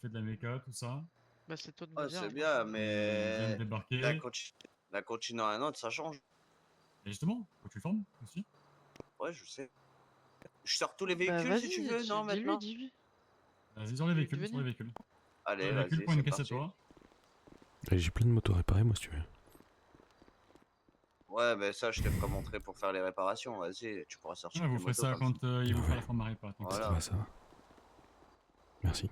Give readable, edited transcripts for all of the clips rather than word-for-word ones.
fait de la méca, tout ça. Bah c'est toi de me Ouais, dire. c'est moi, bien, On vient de mais débarquer. d'un continent à un autre, ça change. Et justement, faut que tu le formes aussi. Ouais, je sais. Je sors tous les Bah véhicules si tu vas-y, veux, non, dis-lui, maintenant. dis-lui. Vas-y, sur les Je vais véhicules, sur les véhicules. Allez, Sur les véhicules vas-y, pour c'est une caisse à parti. toi. Allez, j'ai plein de motos réparées, moi, si tu veux. Ouais, mais ça, je te ferai montrer pour faire les réparations. Vas-y, tu pourras sortir Ouais, vous tes ferez motos ça comme quand ça. il vous Ouais. fera la forme à réparer. Voilà. Ça va, ça va. Merci.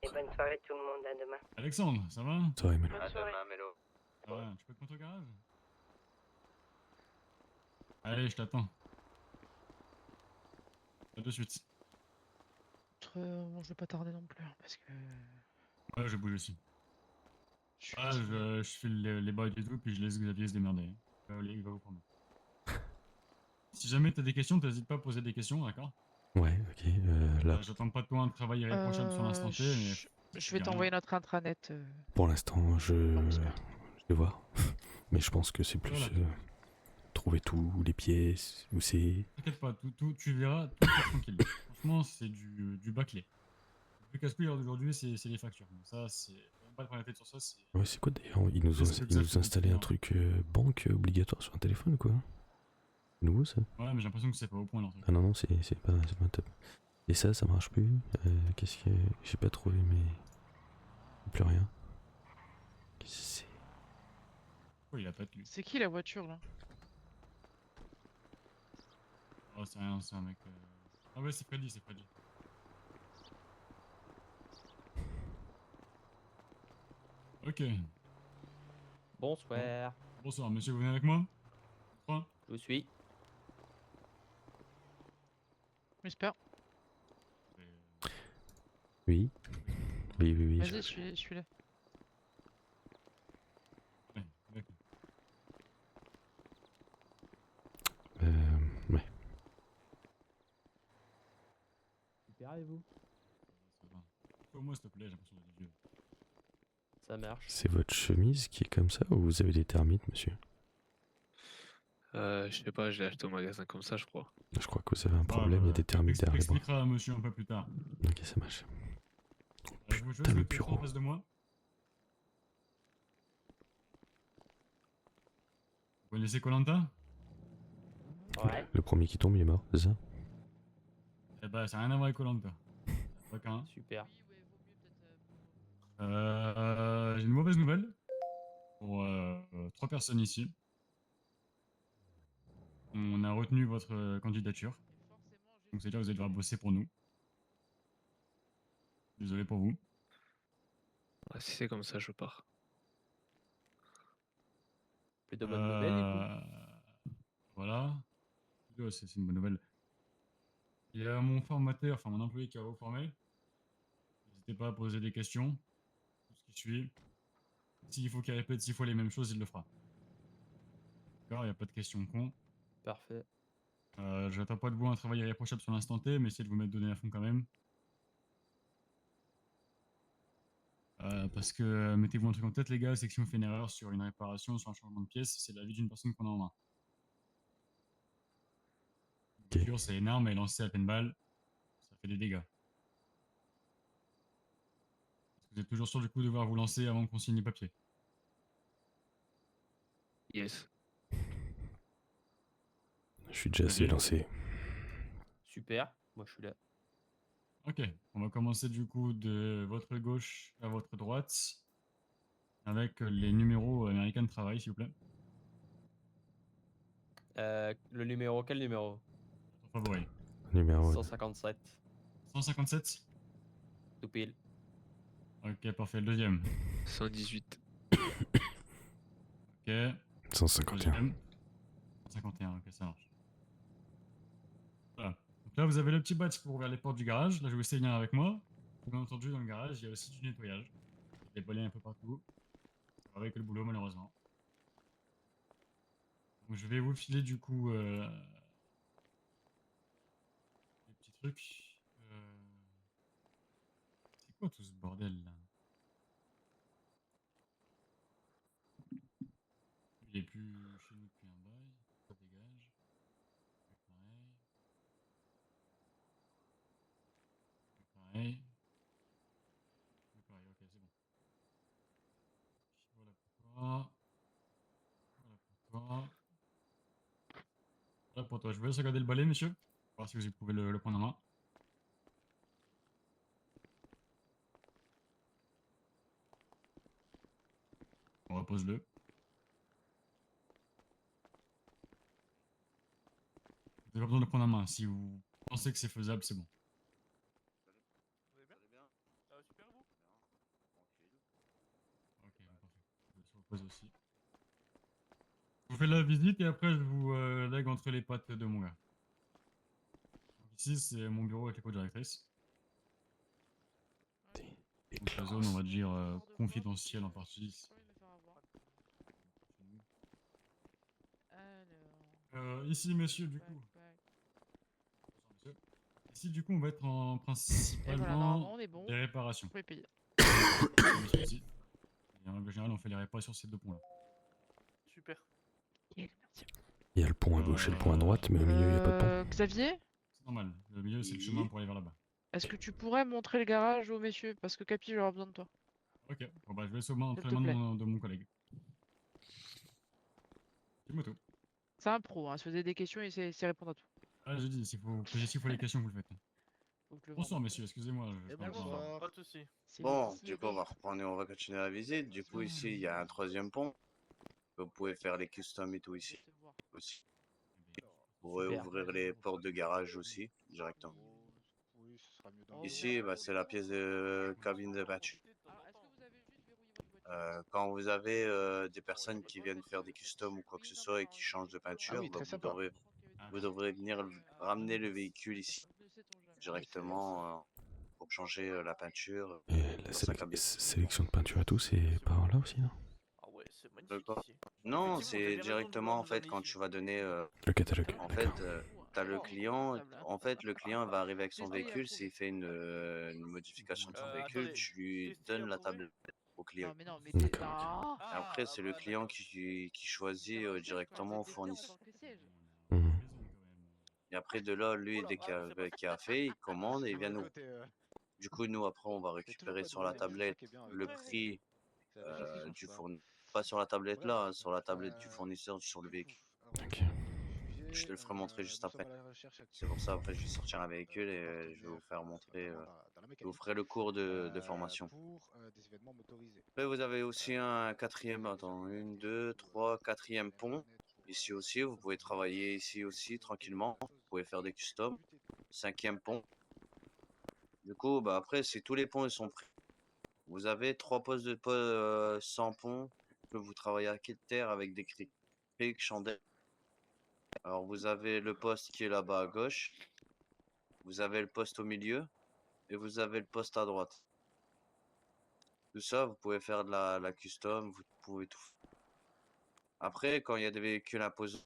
Et bonne soirée tout le monde, à demain. Alexandre, ça va? Ça va, Emile. À demain, Mélo. Ça va, tu peux te mettre au garage? Allez, je t'attends. À de suite. Bon, je vais pas tarder non plus, parce que... Ouais, je bouge aussi. Je suis Ah, fatigué. je file les bails et tout, puis je laisse Xavier se démerder. Il va vous prendre. Si jamais t'as des questions, t'hésites pas à poser des questions, d'accord? Ouais, ok. Là, J'attends pas de toi un travail irréprochable sur l'instant T, mais... Je vais t'envoyer notre intranet. pour l'instant, je vais voir. Mais je pense que c'est plus Voilà. trouver tout, les pièces, où c'est. T'inquiète pas, tu verras, tout est tranquille. Franchement, c'est du bâclé. Le plus casse-couille aujourd'hui, c'est les factures. Donc ça, c'est... Même pas de prendre la tête sur ça, c'est... Ouais, c'est quoi d'ailleurs? Ils nous Qu'est-ce que ont ça fait installé un de truc banque obligatoire sur un téléphone, quoi. Nouveau, ça? Ouais, mais j'ai l'impression que c'est pas au point, leur truc. Ah non, non, c'est pas top. Et ça marche plus. Qu'est-ce que. J'ai pas trouvé, mais. Plus rien. Qu'est-ce que c'est? Pourquoi il a pas de lui? C'est qui la voiture, là? Oh, c'est rien, c'est un mec... Ah ouais, c'est Freddy, c'est Freddy. Ok. Bonsoir. Bonsoir, monsieur, vous venez avec moi? 3. Je vous suis. J'espère. Oui. Oui. Vas-y, je suis là. Ouais, d'accord. Ouais. Super, et vous? Ça va. Fais-moi, s'il te plaît, j'ai l'impression d'être vieux. Ça marche. C'est votre chemise qui est comme ça ou vous avez des termites, monsieur? Je sais pas, je l'ai acheté au magasin comme ça, je crois. Je crois que vous avez un problème, il y a des termites derrière les bras. T'expliqueras à monsieur un peu plus tard. Ok, ça marche. Je vous Putain, le mettez bureau. en face de moi. Vous connaissez Koh-Lanta? Ouais. Le premier qui tombe, il est mort, c'est ça? Eh ben, ça n'a rien à voir avec Koh-Lanta. Pas qu'un. Super. Oui, ouais, vaut mieux peut-être... J'ai une mauvaise nouvelle pour 3 personnes ici. On a retenu votre candidature. Donc c'est-à-dire que vous allez devoir bosser pour nous. Désolé pour vous. Ah, si c'est comme ça, je pars. Plus de bonnes nouvelles, du coup. Voilà. Ouais, c'est une bonne nouvelle. Il y a mon formateur, enfin mon employé qui va vous former. N'hésitez pas à poser des questions. Tout ce qui suit. S'il faut qu'il répète 6 fois les mêmes choses, il le fera. D'accord, il n'y a pas de questions con. Parfait. J'attends pas de vous un travail irréprochable sur l'instant T, mais essayez de vous mettre donné à fond quand même. Parce que mettez-vous un truc en tête, les gars, c'est que si on fait une erreur sur une réparation, sur un changement de pièce, c'est la vie d'une personne qu'on a en main. Une voiture, c'est énorme, elle est lancée à peine balle, ça fait des dégâts. Est-ce que vous êtes toujours sûr du coup de devoir vous lancer avant qu'on signe les papiers? Yes. Je suis déjà assez lancé. Super. Moi, je suis là. Ok, on va commencer du coup de votre gauche à votre droite avec les numéros américains de travail, s'il vous plaît. Le numéro, quel numéro? Votre favori. Numéro 157. 157. Tout pile. Ok, parfait. Le deuxième. 118. Ok. 151. Deuxième. 151, ok, ça marche. Voilà. Donc là, vous avez le petit badge pour ouvrir les portes du garage. Là, je vais vous essayer de venir avec moi. Bien entendu, dans le garage, il y a aussi du nettoyage. Il y a des balais un peu partout. Ça va avec le boulot, malheureusement. Donc, je vais vous filer du coup les petits trucs. C'est quoi tout ce bordel là? Il est plus chez nous depuis un bail. Ça dégage. Pareil. pour toi. Je vous laisse regarder le balai, monsieur. Voir si vous pouvez le prendre en main. On repose-le. Vous n'avez pas besoin de le prendre en main. Si vous pensez que c'est faisable, c'est bon. Vous allez bien? Ça va super, vous? Tranquille. Ok, parfait. Je vais se reposer aussi. Je vous fais la visite et après je vous lègue entre les pattes de mon gars. Donc ici, c'est mon bureau avec les co-directrices. Et Donc la zone, on va dire, confidentielle en partie. Ici, messieurs, du coup. Monsieur. Ici, du coup, on va être en Et voilà, normalement principalement on est bon. des réparations. Vous pouvez payer. Monsieur, ici. Et en règle générale, on fait les réparations sur ces deux points-là. Super. Merci. Il y a le pont à gauche et le pont à droite, mais au milieu, il n'y a pas de pont. Xavier, C'est normal. Le milieu, c'est le Oui. chemin pour aller vers là-bas. est-ce que tu pourrais montrer le garage aux messieurs? Parce que Capi, j'aurai besoin de toi. Ok. Bon, bah, je vais laisser aux mains entre S'il les te mains plaît. de mon collègue. Dis-moi tout. C'est un pro, hein. Se poser des questions et c'est répondre à tout. Ah, j'ai dit, s'il faut les questions, vous le faites. Faut que je le Bonsoir, vende. messieurs, excusez-moi. Je parle pas en- bonsoir. Pas de soucis. C'est Bon, le du coup, on va reprendre et on va continuer la visite. Du coup, ici, il y a un troisième pont. Vous pouvez faire les customs et tout ici. Aussi. Vous pouvez Super. ouvrir les portes de garage aussi, directement. Oui, ce sera mieux dans Ici, bah, c'est la pièce de cabine de peinture. Alors, est-ce que vous avez juste verrouillé votre voiture? Quand vous avez des personnes qui viennent faire des customs ou quoi que ce soit et qui changent de peinture, oui, bah, très sympa. vous devrez venir ramener le véhicule ici directement pour changer la peinture. Et la Dans sa cabine. sélection de peinture et tout, c'est par là aussi, non? Ah ouais, c'est magnifique D'accord. ici. Non, Effectivement, vous c'est avez raison de directement vouloir en nous fait amener quand ici. tu vas donner. Le catalogue, En d'accord. fait, t'as le client. En fait, le client va arriver avec son Testé et véhicule. approuvé. S'il fait une modification de son véhicule, Attendez, tu lui testé et donnes la approuvé? tablette au client. Non, mais non, mais D'accord. non. Après, c'est le bah, client d'accord. qui choisit directement au fournisseur. Mhm. Et après, de là, lui, dès qu'il a fait, il commande et il vient nous. Du coup, nous, après, on va récupérer sur la tablette le prix du fournisseur. Pas sur la tablette là, hein, sur la tablette du fournisseur sur le véhicule. Ok. Je te le ferai montrer juste après. C'est pour ça, après, je vais sortir un véhicule et je vais vous faire montrer. Je vous ferai le cours de formation. Pour des événements motorisés. Après, vous avez aussi un quatrième, attends, une, deux, trois, quatrième pont. Ici aussi, vous pouvez travailler ici aussi tranquillement. Vous pouvez faire des customs. Cinquième pont. Du coup, bah après, c'est tous les ponts, ils sont pris. Vous avez trois postes sans pont que vous travaillez à quai de terre avec des criques, chandelles. Alors, vous avez le poste qui est là-bas à gauche. Vous avez le poste au milieu. Et vous avez le poste à droite. Tout ça, vous pouvez faire de la custom, vous pouvez tout. Après, quand il y a des véhicules imposés,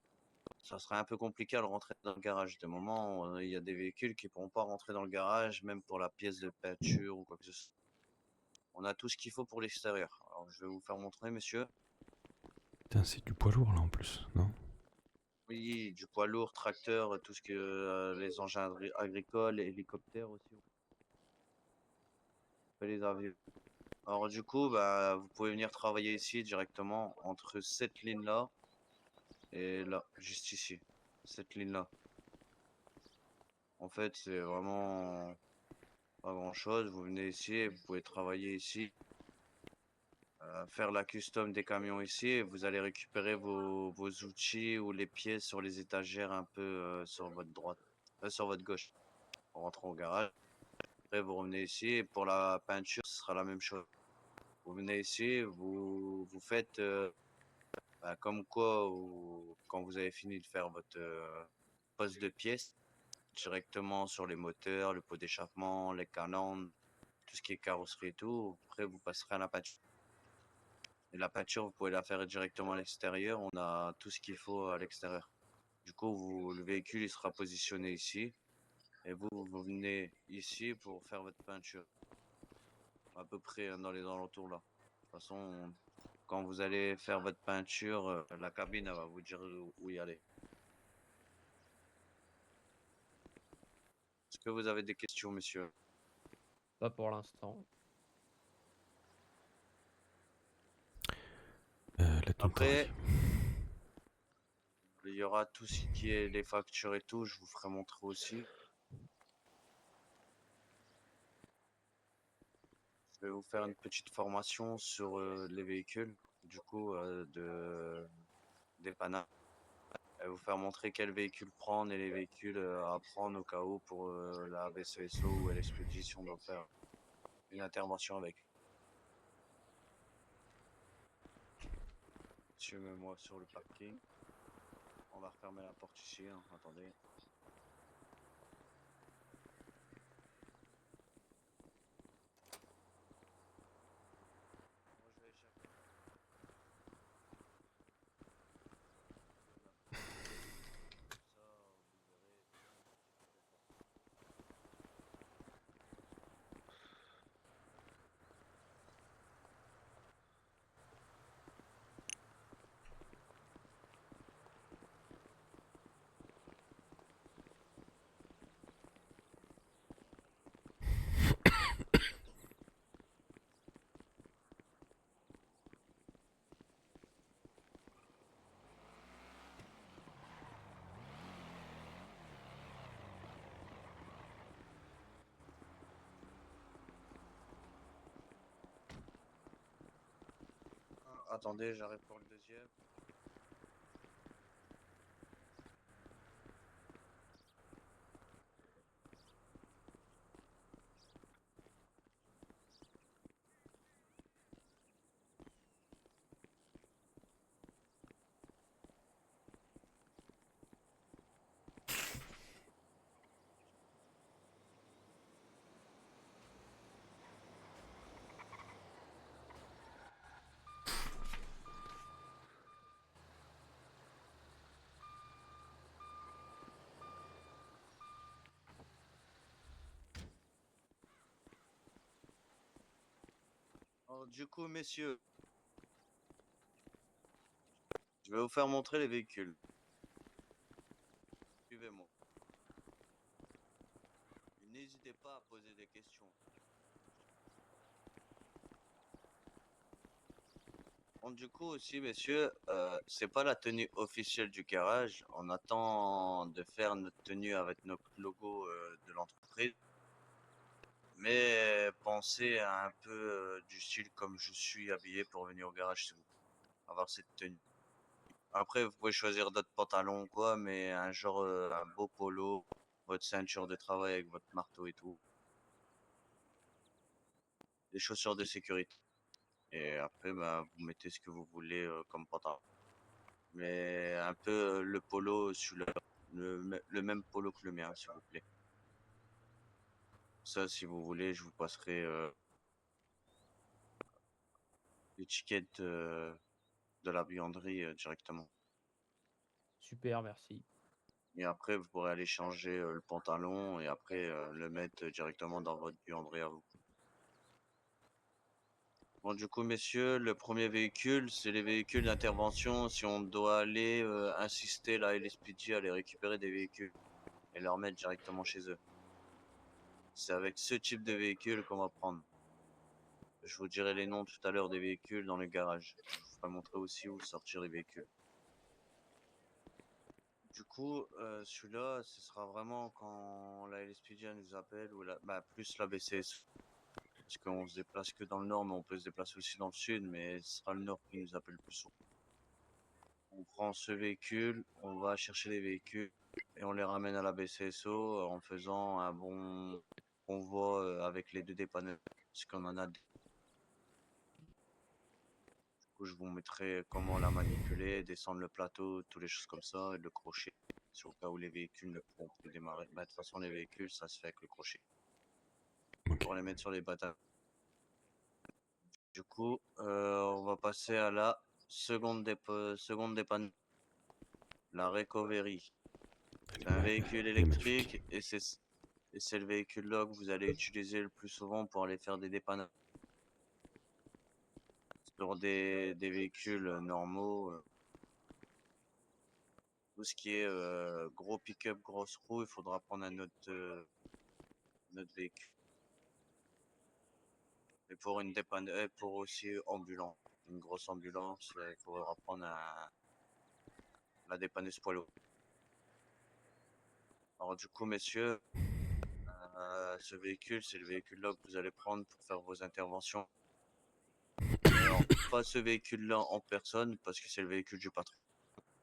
ça sera un peu compliqué à le rentrer dans le garage. Des moments, il y a des véhicules qui ne pourront pas rentrer dans le garage, même pour la pièce de peinture ou quoi que ce soit. On a tout ce qu'il faut pour l'extérieur. Alors, je vais vous faire montrer, monsieur. Putain, c'est du poids lourd là en plus, non? Oui, du poids lourd, tracteur, tout ce que les engins agricoles, hélicoptères aussi. Et les avions. Alors du coup, bah, vous pouvez venir travailler ici directement entre cette ligne-là et là, juste ici. Cette ligne-là. En fait, c'est vraiment pas grand-chose. Vous venez ici et vous pouvez travailler ici. Faire la custom des camions ici et vous allez récupérer vos outils ou les pièces sur les étagères un peu sur votre droite, sur votre gauche. En rentrant au garage. Après, vous revenez ici et pour la peinture, ce sera la même chose. Vous venez ici, vous faites comme quoi, quand vous avez fini de faire votre poste de pièces, directement sur les moteurs, le pot d'échappement, les canons, tout ce qui est carrosserie et tout, après vous passerez à la peinture. Et la peinture, vous pouvez la faire directement à l'extérieur, on a tout ce qu'il faut à l'extérieur. Du coup, le véhicule il sera positionné ici, et vous venez ici pour faire votre peinture. À peu près dans les alentours là. De toute façon, quand vous allez faire votre peinture, la cabine elle va vous dire où y aller. Est-ce que vous avez des questions, monsieur? Pas pour l'instant. La tenue Après, Il y aura tout ce qui est les factures et tout, je vous ferai montrer aussi. Je vais vous faire une petite formation sur les véhicules, du coup, des Pana. Je vais vous faire montrer quel véhicule prendre et les véhicules à prendre au cas où pour la BCSO ou l'expédition doit faire une intervention avec. Monsieur, mets-moi sur le parking. On va refermer la porte ici, hein. Attendez. Moi, je vais chercher. Ça, vous verrez. Attendez, j'arrive pour le deuxième. Alors, du coup, messieurs, je vais vous faire montrer les véhicules. Suivez-moi. N'hésitez pas à poser des questions. Bon, du coup aussi, messieurs, c'est pas la tenue officielle du garage. On attend de faire notre tenue avec notre logo de l'entreprise. Mais pensez à un peu du style comme je suis habillé pour venir au garage si vous voulez avoir cette tenue. Après, vous pouvez choisir d'autres pantalons ou quoi, mais un genre, un beau polo, votre ceinture de travail avec votre marteau et tout. Des chaussures de sécurité. Et après, bah, vous mettez ce que vous voulez comme pantalon. Mais un peu le polo sur le même polo que le mien, s'il vous plaît. Ça, si vous voulez, je vous passerai l'étiquette de la buanderie directement. Super, merci. Et après, vous pourrez aller changer le pantalon et après le mettre directement dans votre buanderie à vous. Bon, du coup, messieurs, le premier véhicule, c'est les véhicules d'intervention. Si on doit aller insister la LSPD à aller récupérer des véhicules et leur mettre directement chez eux. C'est avec ce type de véhicule qu'on va prendre. Je vous dirai les noms tout à l'heure des véhicules dans le garage. Je vous ferai montrer aussi où sortir les véhicules. Du coup, celui-là, ce sera vraiment quand la LSPD nous appelle ou plus la BCS. Parce qu'on se déplace que dans le nord, mais on peut se déplacer aussi dans le sud, mais ce sera le nord qui nous appelle le plus souvent. On prend ce véhicule, on va chercher les véhicules et on les ramène à la BCSO en faisant un bon convoi avec les deux dépanneurs. Parce qu'on en a. Du coup, je vous mettrai comment la manipuler, descendre le plateau, toutes les choses comme ça, et le crochet. Sur le cas où les véhicules ne pourront plus démarrer. Bah, de toute façon, les véhicules, ça se fait avec le crochet. Ok. Pour les mettre sur les batailles. Du coup, on va passer à la seconde dépanne. La Recovery. C'est un véhicule Elle est magnifique. électrique et c'est le véhicule-là que vous allez utiliser le plus souvent pour aller faire des dépannages. Sur des véhicules normaux, tout ce qui est gros pick-up, grosse roue, il faudra prendre un autre véhicule. Et pour une dépanne, pour aussi ambulant, une grosse ambulance, il faudra prendre la dépanneuse poids lourd. Alors du coup, messieurs, ce véhicule, c'est le véhicule-là que vous allez prendre pour faire vos interventions. Alors, pas ce véhicule-là en personne, parce que c'est le véhicule du patron.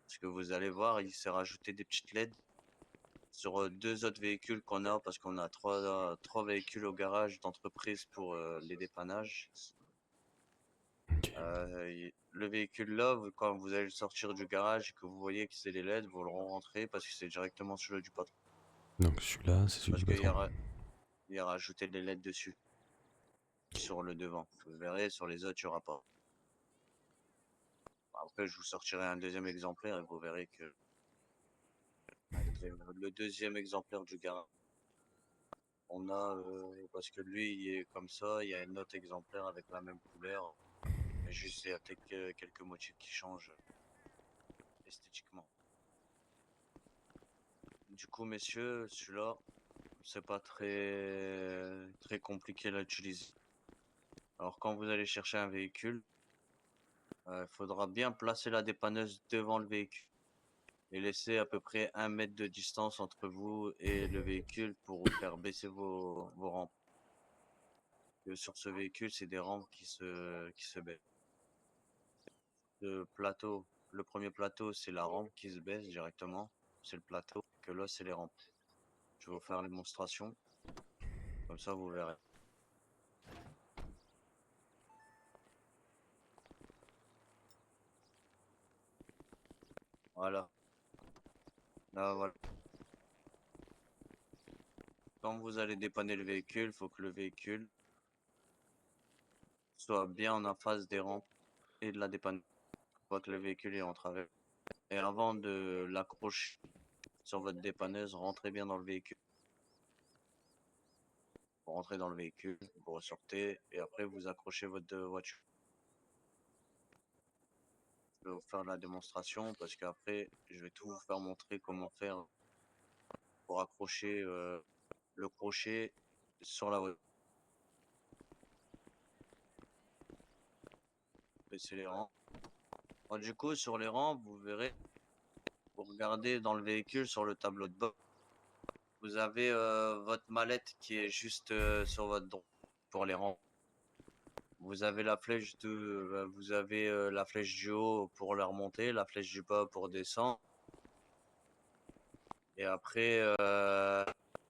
Parce que vous allez voir, il s'est rajouté des petites LED sur deux autres véhicules qu'on a, parce qu'on a trois véhicules au garage d'entreprise pour les dépannages. Ok. Le véhicule là, quand vous allez le sortir du garage et que vous voyez que c'est les LED, vous le rentrez parce que c'est directement celui du patron. Donc celui-là, c'est celui Parce du qu'il patron. y a rajouté des LED dessus. Sur le devant. Vous verrez, sur les autres, il n'y aura pas. Après, je vous sortirai un deuxième exemplaire et vous verrez que le deuxième exemplaire du garage, on a, parce que lui, il est comme ça, il y a un autre exemplaire avec la même couleur. Mais juste, il y a quelques motifs qui changent esthétiquement. Du coup, messieurs, celui-là, c'est pas très compliqué à utiliser. Alors, quand vous allez chercher un véhicule, il faudra bien placer la dépanneuse devant le véhicule et laisser à peu près 1 mètre de distance entre vous et le véhicule pour vous faire baisser vos rampes. Sur ce véhicule, c'est des rampes qui se baissent. Le premier plateau, c'est la rampe qui se baisse directement. C'est le plateau, que là, c'est les rampes. Je vais vous faire une démonstration. Comme ça, vous verrez. Voilà. Là, voilà. Quand vous allez dépanner le véhicule, il faut que le véhicule soit bien en face des rampes et de la dépanneuse. Faut pas que le véhicule est en travers. Et avant de l'accrocher sur votre dépanneuse, rentrez bien dans le véhicule. Vous rentrez dans le véhicule, vous ressortez et après vous accrochez votre voiture. Je vais vous faire la démonstration parce qu'après je vais tout vous faire montrer comment faire pour accrocher le crochet sur la voiture. Baissez les rangs. Alors, du coup, sur les rangs, vous verrez, vous regardez dans le véhicule sur le tableau de bord. Vous avez votre mallette qui est juste sur votre droite pour les rangs. Vous avez la flèche la flèche du haut pour la remonter, la flèche du bas pour descendre. Et après,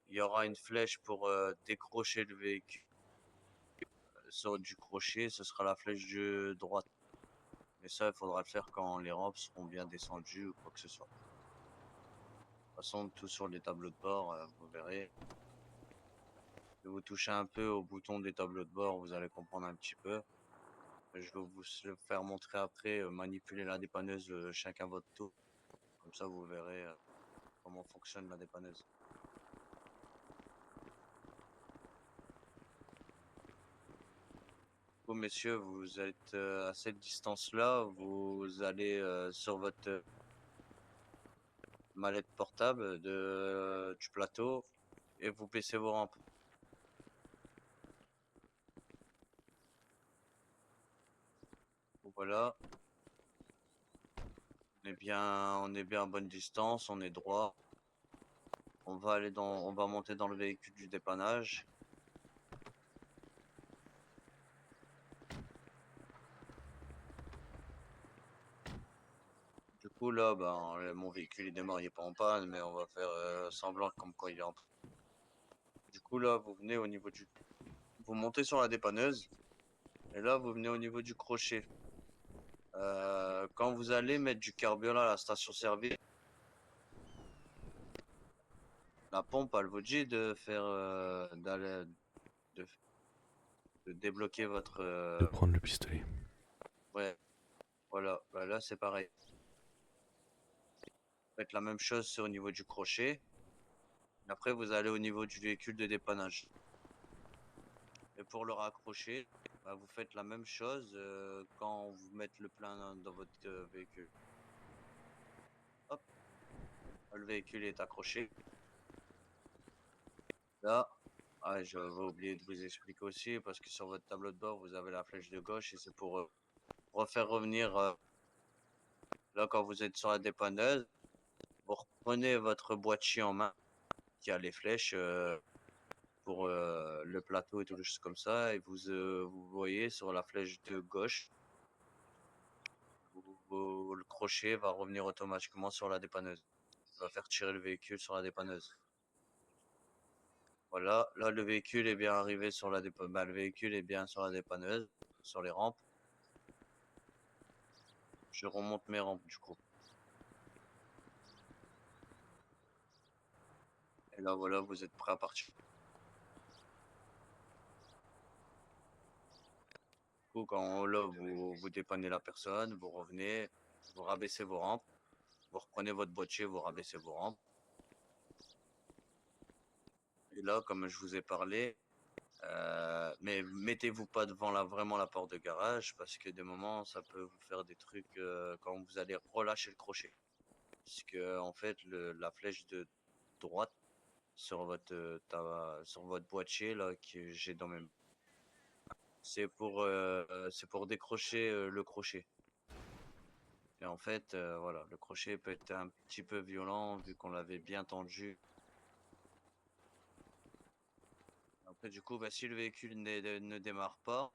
il y aura une flèche pour décrocher le véhicule. Sur du crochet, ce sera la flèche de droite. Mais ça, il faudra le faire quand les rampes seront bien descendues ou quoi que ce soit. De toute façon, tout sur les tableaux de bord, vous verrez. Si vous touchez un peu au bouton des tableaux de bord, vous allez comprendre un petit peu. Je vais vous le faire montrer après, manipuler la dépanneuse chacun votre tour. Comme ça, vous verrez comment fonctionne la dépanneuse. Bon, messieurs, vous êtes à cette distance-là, vous allez sur votre mallette portable du plateau et vous baissez vos rampes. Voilà. On est bien à bonne distance, on est droit. On va monter dans le véhicule du dépannage. Du coup là, mon véhicule il démarre, il est pas en panne, mais on va faire semblant comme quoi il est en panne. Du coup là, vous montez sur la dépanneuse et là vous venez au niveau du crochet. Quand vous allez mettre du carburant à la station-service, la pompe elle vous dit de faire de, de débloquer votre De prendre le pistolet. ouais, voilà. Là c'est pareil. Faites la même chose au niveau du crochet. Après vous allez au niveau du véhicule de dépannage. Et pour le raccrocher, vous faites la même chose quand vous mettez le plein dans votre véhicule. Hop, le véhicule est accroché. Là, je vais oublier de vous expliquer aussi parce que sur votre tableau de bord, vous avez la flèche de gauche et c'est pour refaire revenir Là, quand vous êtes sur la dépanneuse, vous reprenez votre boîtier en main qui a les flèches pour le plateau et tout les choses comme ça, et vous voyez sur la flèche de gauche, le crochet va revenir automatiquement sur la dépanneuse. Va faire tirer le véhicule sur la dépanneuse. Voilà, là le véhicule est bien arrivé sur la dépanneuse. Le véhicule est bien sur la dépanneuse, sur les rampes. Je remonte mes rampes du coup. Et là voilà, vous êtes prêt à partir. Du coup, quand là vous dépannez la personne, vous revenez, vous rabaissez vos rampes, vous reprenez votre boîtier, vous rabaissez vos rampes. Et là, comme je vous ai parlé, mais mettez-vous pas devant vraiment la porte de garage parce que des moments ça peut vous faire des trucs quand vous allez relâcher le crochet. Parce que en fait la flèche de droite sur sur votre boîtier là que j'ai dans mes mains, c'est pour décrocher le crochet. Et en fait voilà, le crochet peut être un petit peu violent vu qu'on l'avait bien tendu. Après du coup, bah, si le véhicule ne démarre pas,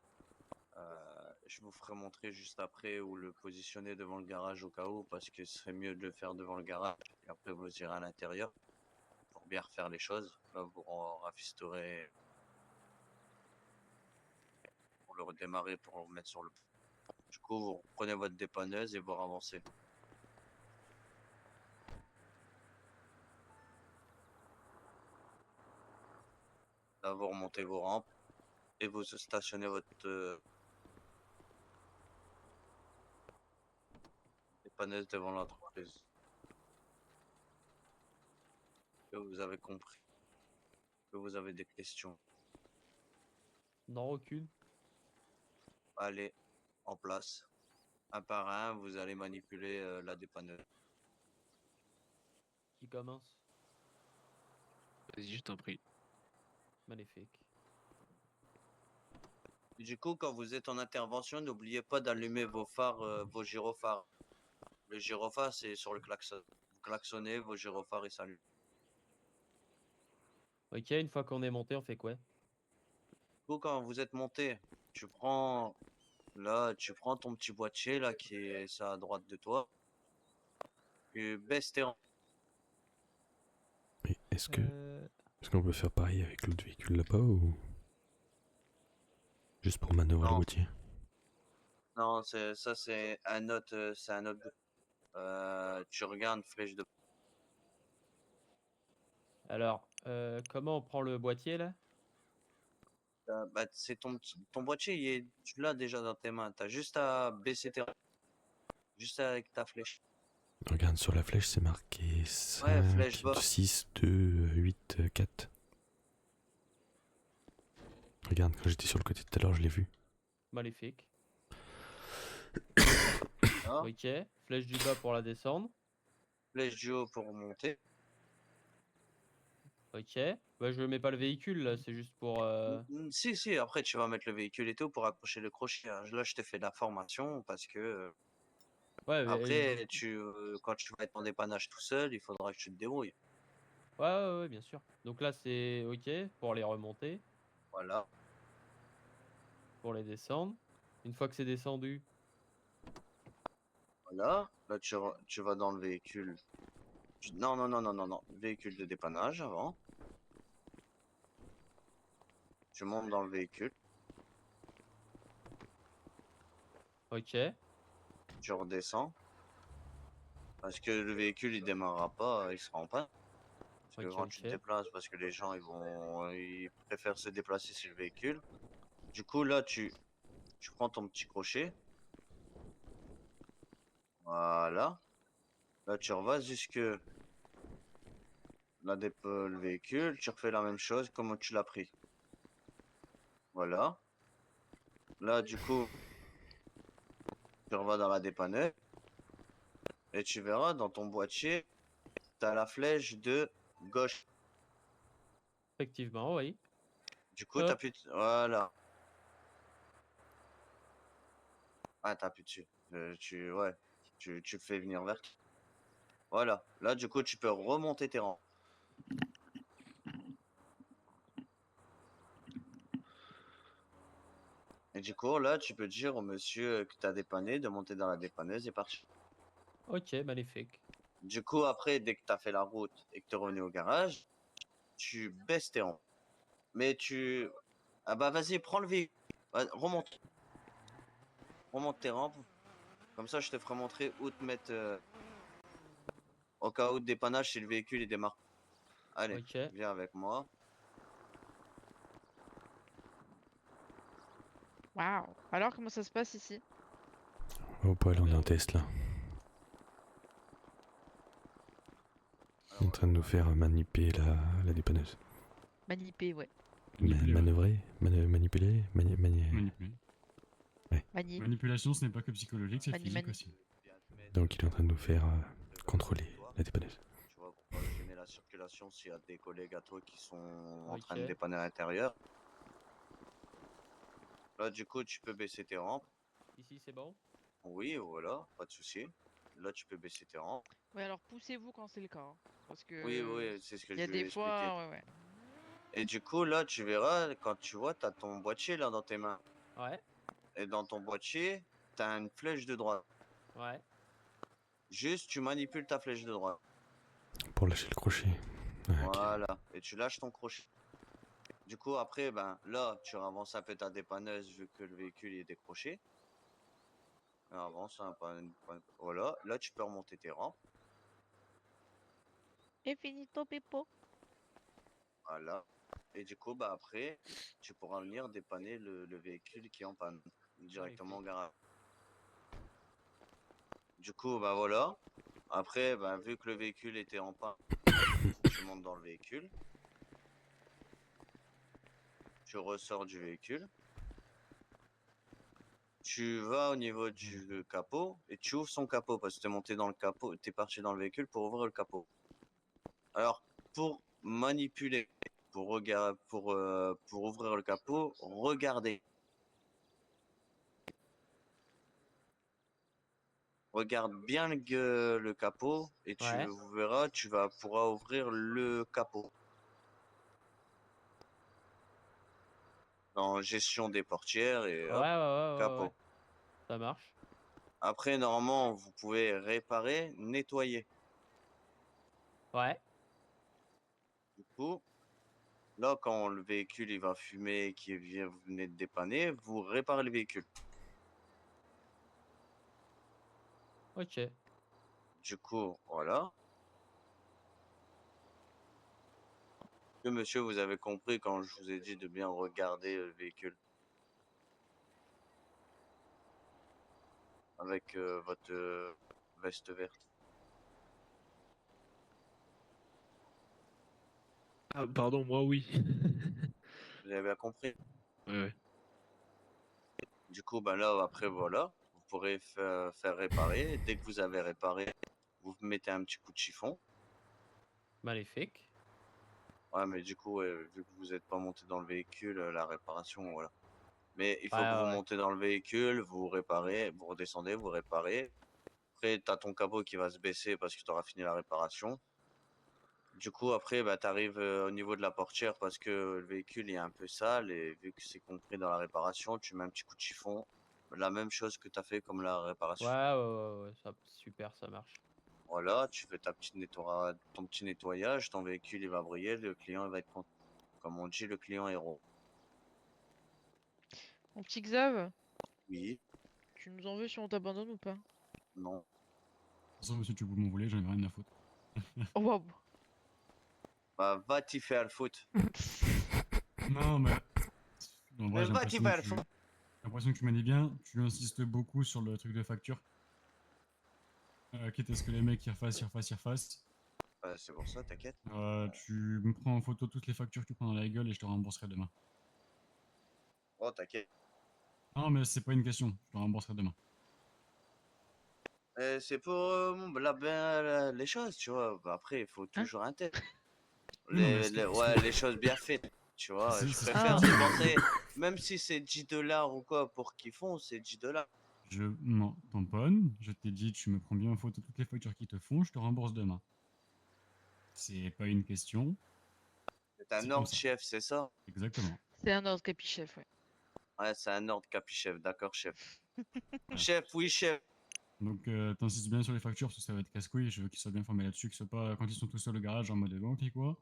je vous ferai montrer juste après où le positionner devant le garage au cas où, parce que ce serait mieux de le faire devant le garage et après vous irez à l'intérieur pour bien refaire les choses. Là, vous rafisterez pour le redémarrer, pour le remettre sur le. Du coup, vous prenez votre dépanneuse et vous ravancez. Là, vous remontez vos rampes et vous stationnez votre dépanneuse devant l'entreprise. Que vous avez compris, que vous avez des questions. Non, aucune. Allez, en place. Un par un, vous allez manipuler la dépanneuse. Qui commence? Vas-y, je t'en prie. Magnifique. Et du coup, quand vous êtes en intervention, n'oubliez pas d'allumer vos phares, vos gyrophares. Le gyrophare, c'est sur le klaxon. Vous klaxonnez, vos gyrophares, ils s'allument. Ok, une fois qu'on est monté, on fait quoi? Du coup, quand vous êtes monté, tu prends ton petit boîtier là qui est ça à droite de toi. Tu baisses tes rangs. Mais est-ce qu'on peut faire pareil avec l'autre véhicule là-bas ou juste pour manœuvrer le Non, boîtier? non, c'est un autre, c'est un autre. Tu regardes flèche de. Alors, comment on prend le boîtier là? Bah, c'est ton boîtier, tu l'as déjà dans tes mains. T'as juste à baisser tes rangs, juste avec ta flèche. Regarde sur la flèche, c'est marqué Ouais, flèche 5, bas. 6, 2, 8, 4. Regarde, quand j'étais sur le côté tout à l'heure, je l'ai vu. Maléfique. Là. Ok, flèche du bas pour la descendre. Flèche du haut pour monter. Ok, bah je mets pas le véhicule là, c'est juste pour. Si, après tu vas mettre le véhicule et tout pour accrocher le crochet, hein. Là, je te fais de la formation parce que Ouais, mais, après, quand tu vas être en dépannage tout seul, il faudra que tu te débrouilles. ouais, bien sûr. Donc là, c'est ok pour les remonter, Voilà. pour les descendre. Une fois que c'est descendu, Voilà. Là, tu vas dans le véhicule. Non. Véhicule de dépannage avant. Tu montes dans le véhicule. ok, Tu redescends. Parce que le véhicule, il démarrera pas, il sera en panne. Parce que quand tu te ok. déplaces, parce que les gens, ils préfèrent se déplacer sur le véhicule. Du coup, là, tu prends ton petit crochet. Voilà. Là, tu revas jusque le véhicule. Tu refais la même chose comme tu l'as pris. Voilà. Là, du coup, tu revas dans la dépanneuse. Et tu verras dans ton boîtier, tu as la flèche de gauche. Effectivement, oui. Du coup, Hop, t'appuies. Voilà. Ah, t'appuies dessus. Ouais. Tu le fais venir vers toi. Voilà. Là, du coup, tu peux remonter tes rangs. Et du coup, là, tu peux dire au monsieur que t'as dépanné de monter dans la dépanneuse et partir. Ok, magnifique. Du coup, après, dès que t'as fait la route et que t'es revenu au garage, tu baisses tes rangs. Mais tu... Ah bah vas-y, prends le véhicule. Remonte. Remonte tes rampes. Comme ça, je te ferai montrer où te mettre au cas où de dépannage si le véhicule il démarre. Allez, Ok. viens avec moi. Waouh. Alors, comment ça se passe ici? Oh, Paul, on a un test là. Il est en train de nous faire manipuler la dépanneuse. Maniper, ouais. Manipuler, ouais. Manœuvrer, manipuler, Manipuler. Mani. Manipulation, ce n'est pas que psychologique, c'est Mani, physique mani. aussi. Donc il est en train de nous faire contrôler la dépanneuse. Tu vois, pour pas gêner la circulation s'il y a des collègues à toi qui sont en train de Ok. dépanner à l'intérieur. Là, du coup, tu peux baisser tes rampes. Ici, c'est bon? Oui, voilà, pas de souci. Là, tu peux baisser tes rampes. Ouais, alors poussez-vous quand c'est le cas, hein, parce que Oui, oui, c'est ce que il y je a lui ai des expliqué. fois, ouais. Et du coup, là, tu verras, quand tu vois, t'as ton boîtier là dans tes mains. Ouais, Et dans ton boîtier, t'as une flèche de droite. ouais. Juste, tu manipules ta flèche de droite. Pour lâcher le crochet. Ah, ok. Voilà. Et tu lâches ton crochet. Du coup, après, ben là, tu avances un peu ta dépanneuse vu que le véhicule est décroché. Avance un peu. Voilà. Là, tu peux remonter tes rampes. Et finito, Peppo. Voilà. Et du coup, bah après, tu pourras venir dépanner le véhicule qui est en panne directement au garage. Du coup, bah voilà. Après, bah, vu que le véhicule était en panne, tu montes dans le véhicule. Tu ressors du véhicule. Tu vas au niveau du capot et tu ouvres son capot parce que tu es monté dans le capot, tu es parti dans le véhicule pour ouvrir le capot. Alors, pour manipuler, pour ouvrir le capot, regardez. Regarde bien le capot et Ouais. vous verras, pourras ouvrir le capot. Dans gestion des portières et Ouais, hop, ouais. capot. Ça marche. Après, normalement, vous pouvez réparer, nettoyer. Ouais. Du coup, là, quand le véhicule il va fumer, vous venez de dépanner, vous réparez le véhicule. Ok. Du coup, voilà. Que monsieur, vous avez compris quand je vous ai dit de bien regarder le véhicule. Avec votre veste verte. Ah, pardon, moi oui. Vous avez bien compris. Ouais. Du coup, ben là, après, voilà. Vous pourrez faire réparer. Et dès que vous avez réparé, vous mettez un petit coup de chiffon. Magnifique. Ouais, mais du coup, ouais, vu que vous n'êtes pas monté dans le véhicule, la réparation, voilà. Mais il faut Ouais, que vous ouais. montez dans le véhicule, vous réparez, vous redescendez, vous réparez. Après, tu as ton capot qui va se baisser parce que tu auras fini la réparation. Du coup, après, bah, tu arrives au niveau de la portière parce que le véhicule est un peu sale et vu que c'est compris dans la réparation, tu mets un petit coup de chiffon. La même chose que tu as fait comme la réparation. Ouais. Ça, super, ça marche. Voilà, tu fais ton petit nettoyage, ton véhicule il va briller, le client il va être content. Comme on dit, le client est héros. Mon petit Xav, Oui, tu nous en veux si on t'abandonne ou pas? non. De toute façon, monsieur, tu peux m'en voler, j'en ai rien à foutre. Oh waouh. Bah, va t'y faire le foot. Non, mais. En vrai, Mais j'ai va t'y l'impression faire que le foot. j'ai l'impression que tu manies bien. Tu insistes beaucoup sur le truc de facture. Quitte à ce que les mecs y refassent. C'est pour ça, t'inquiète. Tu me prends en photo toutes les factures que tu prends dans la gueule et je te rembourserai demain. Oh, t'inquiète. Non, mais c'est pas une question, je te rembourserai demain. C'est pour les choses, tu vois. Bah, après, il faut toujours un test. Oui, non, mais ce que- Les choses bien faites, tu vois. C'est- Je c'est- préfère Ah. dépenser, même si c'est $10 ou quoi pour qu'ils font, c'est $10. Je m'en tamponne, je t'ai dit tu me prends bien en photo toutes les factures qui te font, je te rembourse demain. C'est pas une question, C'est c'est un comme ordre ça. chef, c'est ça? Exactement. C'est un ordre capichef, ouais. Ouais, c'est un ordre capi-chef, d'accord, chef. Ouais. Chef, oui, chef. Donc t'insistes bien sur les factures parce que ça va être casse-couille, je veux qu'ils soient bien formés là-dessus, qu'ils soient pas quand ils sont tous sur le garage en mode bon ok quoi.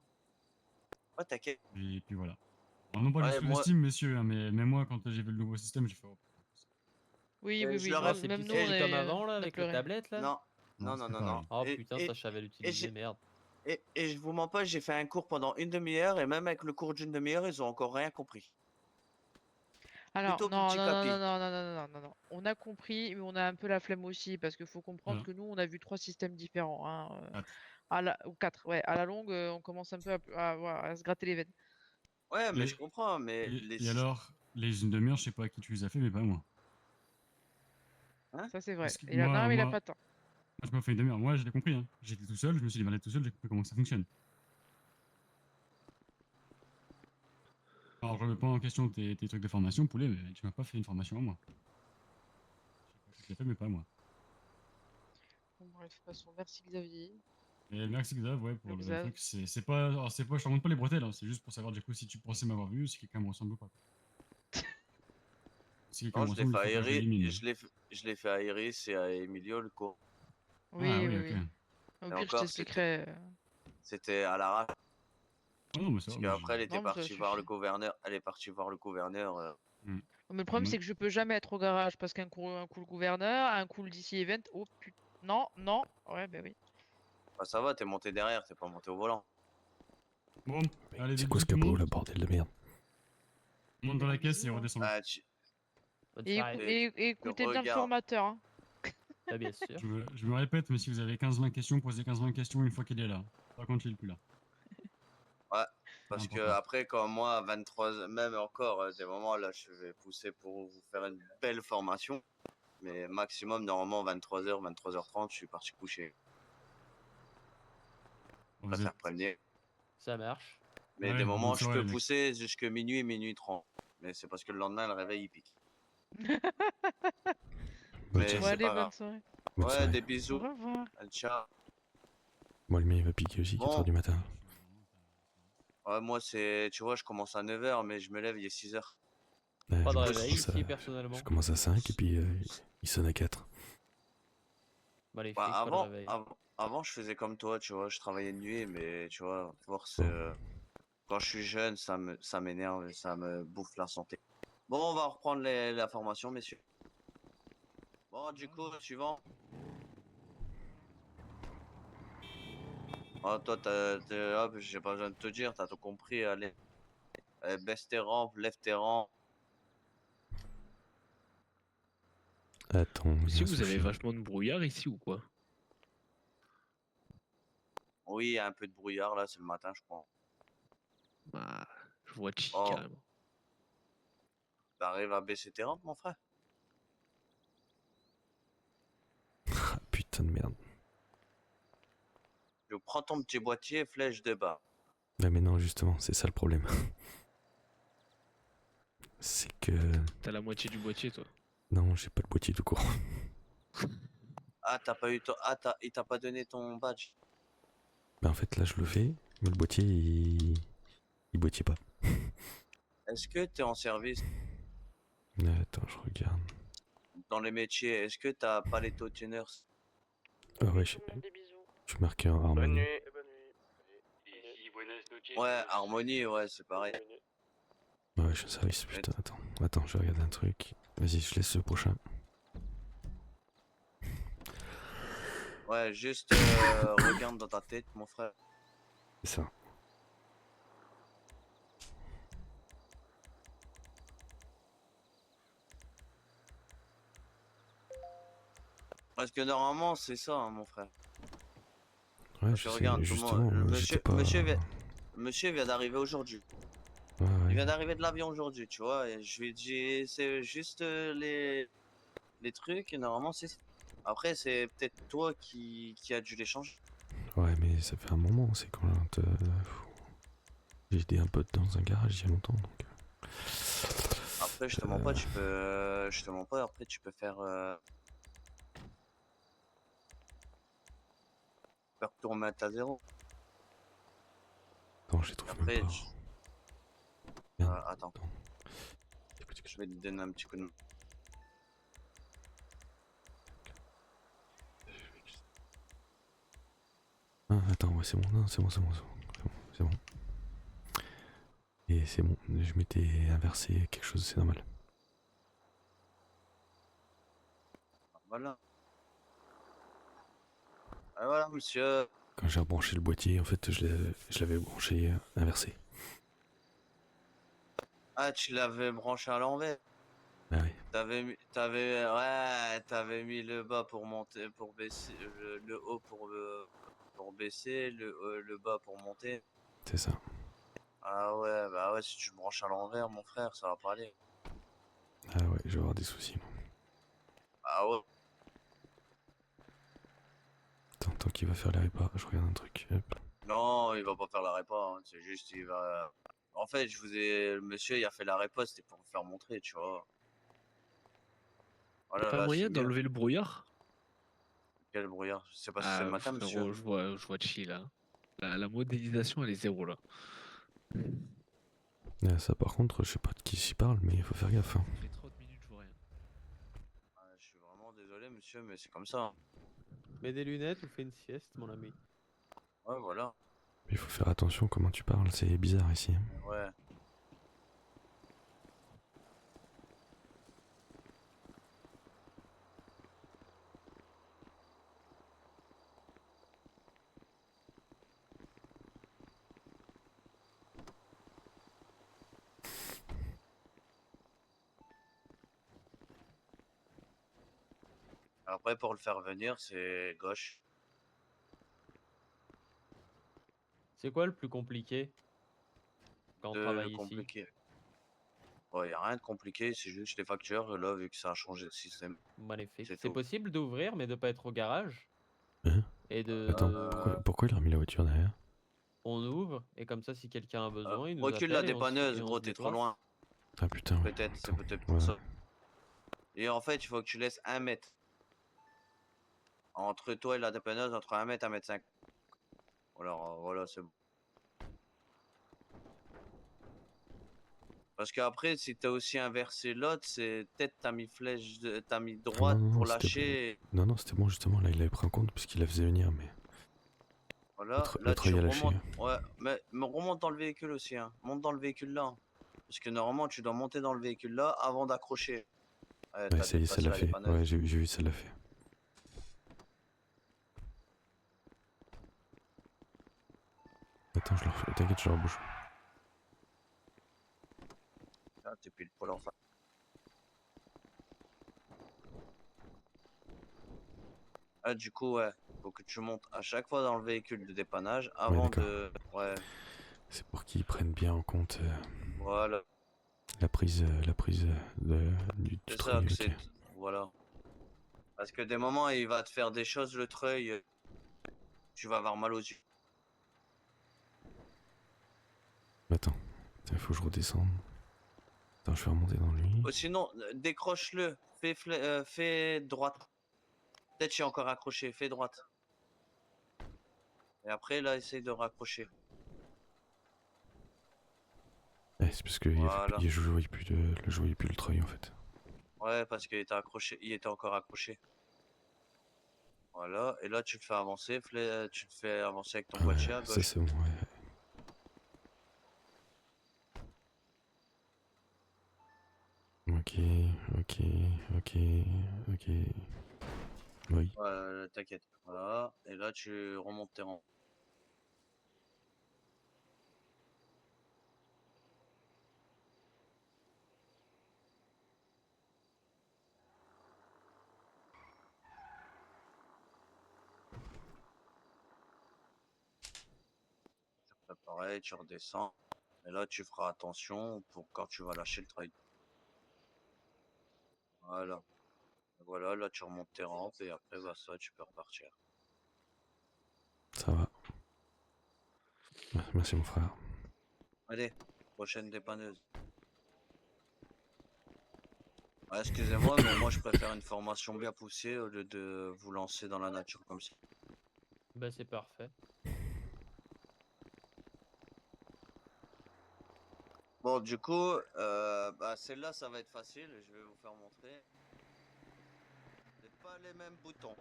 Ouais, t'inquiète. Et puis voilà. Alors, non pas que je Ouais, moi, sous-estime messieurs, hein, mais moi quand j'ai vu le nouveau système j'ai fait oh, Oui, oui, je oui. leur Ah, ai... c'est Même plus nous, Et on facile comme est, avant là on a avec les pleuré. tablettes là? non, non, non, non, c'était non, pareil. non. Oh putain, ça je savais Et l'utiliser, merde. je vous mens pas, j'ai fait un cours pendant une demi-heure et même avec le cours d'une demi-heure, ils ont encore rien compris. Alors, Plutôt que le non, petit non, non, non, capi. non, non, non, non, non, non. On a compris, mais on a un peu la flemme aussi, parce qu'il faut comprendre Voilà. que nous, on a vu 3 systèmes différents, hein, 4. ou 4, ouais. À la longue, on commence un peu à se gratter les veines. Ouais, mais je Et, comprends, mais et alors, les une demi-heure, je sais pas à qui tu les as fait, mais pas moi. Hein? Ça, c'est vrai. Parce que Et là, non, mais il a moi pas de temps. je me fais une demi-heure. Moi, je l'ai compris. Hein. J'étais tout seul, je me suis démerdé tout seul, j'ai compris comment ça fonctionne. Alors, je remets pas en question tes trucs de formation, poulet, mais tu m'as pas fait une formation à moi. Je sais pas qui te l'a fait, mais pas moi. Bon, bref, de toute façon, merci Xavier. Et merci Xav, ouais, pour Le le Xav. truc. C'est pas, alors, c'est pas, je te remonte pas les bretelles, hein, c'est juste pour savoir du coup si tu pensais m'avoir vu, si quelqu'un me ressemble ou pas. Si quelqu'un Non, me je l'ai ressemble, il fait faut à pas que je Iris, l'élimine. je l'ai fait à Iris et à Emilio, le cours. Ah Oui, oui, oui, ok. oui. Au Et pire, je encore, t'expliquerai. c'était à l'arrache. Oh non, mais ça Parce va, moi qu'après, elle était Non, mais ça partie voir le suffit. gouverneur. Elle est partie voir le gouverneur. Hmm. Mais le problème, Moi- c'est que je peux jamais être au garage, parce qu'un coup le gouverneur, un coup le DC Event. Oh putain. Non, non. Ouais, bah oui. Bah, ça va, t'es monté derrière, t'es pas monté au volant. Bon, allez, des C'est quoi bisous ce tout le capot monde. là, bordel de merde? Monte dans la Des caisse et bisous, hein. redescend. Ah, Bonne Et, soirée. et écoutez bien le regarde. formateur, hein. Ah, bien sûr. Je me répète, mais si vous avez 15-20 questions, posez 15-20 questions une fois qu'il est là. Par contre, il est plus là. Ouais. C'est Parce que important. après, quand moi, à 23, même encore, des moments là, je vais pousser pour vous faire une belle formation. Mais maximum, normalement, 23h, 23h30, je suis parti coucher. Je Vous préfère êtes... prévenir. Ça marche. Mais Ouais, des bonne moments, je soirée, peux les mecs. pousser jusqu'à minuit, minuit 30. Mais c'est parce que le lendemain, le réveil, il pique. Bon, Mais tiens, Bon, c'est allez, pas grave. bonne soirée. bonne Ouais, soirée. des Au bisous. revoir. Ciao. Moi, le mien, il va piquer aussi, 4h Bon, du matin. ouais, moi, c'est, tu vois, je commence à 9h, mais je me lève, il est 6h. Ouais, Pas de moi, réveil commence ici, personnellement. je commence à 5 et puis il sonne à 4. Bah, les Bah, flics, pas de réveil. avant, je faisais comme toi, tu vois, je travaillais de nuit, mais tu vois, force, Bon. quand je suis jeune, ça m'énerve et ça me bouffe la santé. Bon, on va reprendre la formation, messieurs. Bon, du coup, suivant. Ah, toi, hop, j'ai pas besoin de te dire, t'as tout compris, allez. Baisse tes rampes, lève tes rampes. Attends, il y a Si un vous avez sushi. vachement de brouillard ici ou quoi? Oui, il y a un peu de brouillard, là, c'est le matin, je crois. Bah, je vois chi Oh. carrément. T'arrives à baisser tes rampes, mon frère? Ah, putain de merde. Je prends ton petit boîtier, flèche de bas. Ouais, mais non, justement, c'est ça le problème. C'est que... T'as la moitié du boîtier, toi. Non, j'ai pas le boîtier tout court. Ah, t'as pas eu ton... Ah, il t'a pas donné ton badge. Bah en fait, là, je le fais, mais le boîtier, il boîtier pas. Est-ce que t'es en service Attends, je regarde. dans les métiers? Est-ce que t'as pas les tuners? Ah ouais, je Des bisous. suis marqué en harmonie. Ouais, Harmonie, ouais, c'est pareil. Ah ouais, je suis en service, putain, attends, je regarde un truc. Vas-y, je laisse le prochain. Ouais, juste regarde dans ta tête, mon frère. C'est ça. Parce que normalement, c'est ça, hein, mon frère. Ouais, Parce je que sais, regarde, tout le justement, monde. j'étais pas... Monsieur vient d'arriver aujourd'hui. Ouais, Il ouais. vient d'arriver de l'avion aujourd'hui, tu vois. Et je lui ai dit, c'est juste les trucs, et normalement, c'est ça. Après, c'est peut-être toi qui a dû les changer. Ouais, mais ça fait un moment, c'est quand... J'ai aidé un pote dans un garage il y a longtemps, donc... Après, je te mens pas, tu peux. Je te mens pas, après, tu peux faire. Faire remettre à zéro. Attends, je les trouve Après, même pas. Merde, attends, attends. je vais te donner un petit coup de main. Ah, attends, ouais, c'est bon, non, c'est bon, c'est bon, c'est bon, c'est bon, c'est bon. Et c'est bon, je m'étais inversé quelque chose, c'est normal. Voilà. Ah, voilà, monsieur. Quand j'ai rebranché le boîtier, en fait, je l'avais branché inversé. Ah, tu l'avais branché à l'envers. Ah ouais, T'avais mis le bas pour monter, pour baisser, le haut pour baisser, le bas pour monter. c'est ça. Ah ouais, bah ouais, si tu le branches à l'envers, mon frère, ça va pas aller. Ah ouais, je vais avoir des soucis. Ah ouais. Attends, tant qu'il va faire les répas, je regarde un truc. Hop. Non, il va pas faire la répa, hein, c'est juste, il va. En fait, le monsieur, il a fait la répa, c'était pour me faire montrer, tu vois. Y'a Voilà, pas là, c'est moyen mieux. d'enlever le brouillard? Quel brouillard. Je sais pas si c'est le Ah, matin, monsieur. frérot, je vois chill là. La modélisation, elle est zéro là. Ça, par contre, je sais pas de qui s'y parle, mais il faut faire gaffe. Hein. Ça fait 30 minutes, je vois rien. Je suis vraiment désolé, monsieur, mais c'est comme ça, hein. Mets des lunettes ou fais une sieste, mon ami. Ouais, voilà. Il faut faire attention comment tu parles, c'est bizarre ici. Hein. Ouais. Après, pour le faire venir, c'est gauche. C'est quoi le plus compliqué quand on Le travaille ici? compliqué. Ouais, y a rien de compliqué, c'est juste les factures, là, vu que ça a changé de système. Magnifique. C'est C'est tout. possible d'ouvrir mais de pas être au garage Hein? et de. Attends, Euh, pourquoi il a remis la voiture derrière? On ouvre et comme ça si quelqu'un a besoin, il nous recule la appelle dépanneuse, et on gros, se t'es trop déplace. loin. Ah putain, ouais. Peut-être, c'est Attends, peut-être pour ouais. ça. Et en fait, il faut que tu laisses 1 mètre. Entre toi et la dépanneuse, entre 1 mètre et 1 mètre 5. Alors, voilà, c'est bon. Parce qu'après, si t'as aussi inversé l'autre, c'est peut-être t'as mis t'as mis Ah, droite non, pour c'était bon. lâcher. Non, non, c'était bon, justement, là, il avait pris en compte parce qu'il la faisait venir, mais Voilà, là l'autre, tu il a lâché. remontes. Ouais, mais remonte dans le véhicule aussi, hein. Monte dans le véhicule là, hein. Parce que normalement, tu dois monter dans le véhicule là avant d'accrocher. Ouais, Ouais, t'as ça y est, ça dépassé l'a la fait. dépanneuse. Ouais, j'ai vu, ça l'a fait. Attends, t'inquiète, je le rebouche. Ah, t'es pile poil en face. Ah, du coup, ouais, faut que tu montes à chaque fois dans le véhicule de dépannage avant d'accord. de. Ouais, C'est pour qu'ils prennent bien en compte voilà. la prise du C'est ça treuil, que ok. c'est. Voilà. Parce que des moments, il va te faire des choses, le treuil, tu vas avoir mal aux yeux. Attends, il faut que je redescende. Attends, je vais remonter dans lui. Sinon, décroche-le, fais droite. Peut-être j'ai encore accroché, fais droite. Et après, là, essaye de raccrocher. Ouais, c'est parce que Voilà. je voyais plus le treuil en fait. Ouais, parce qu'il était accroché, il était encore accroché. Voilà, et là, tu le fais avancer, tu le fais avancer avec ton boîtier à Ouais, ça gauche. c'est bon, ouais. Ok, ok, ok, ok. Oui. T'inquiète. Voilà, et là, tu remontes tes rangs. Là, pareil, tu redescends. Et là, tu feras attention pour quand tu vas lâcher le trail. Voilà. Voilà, là, tu remontes tes rampes et après, bah, ça, tu peux repartir. Ça va. Merci mon frère. Allez, prochaine dépanneuse. Ah, excusez-moi, mais moi je préfère une formation bien poussée au lieu de vous lancer dans la nature comme ça. Bah, c'est parfait. Bon, du coup, bah, celle-là, ça va être facile. Je vais vous faire montrer. C'est pas les mêmes boutons.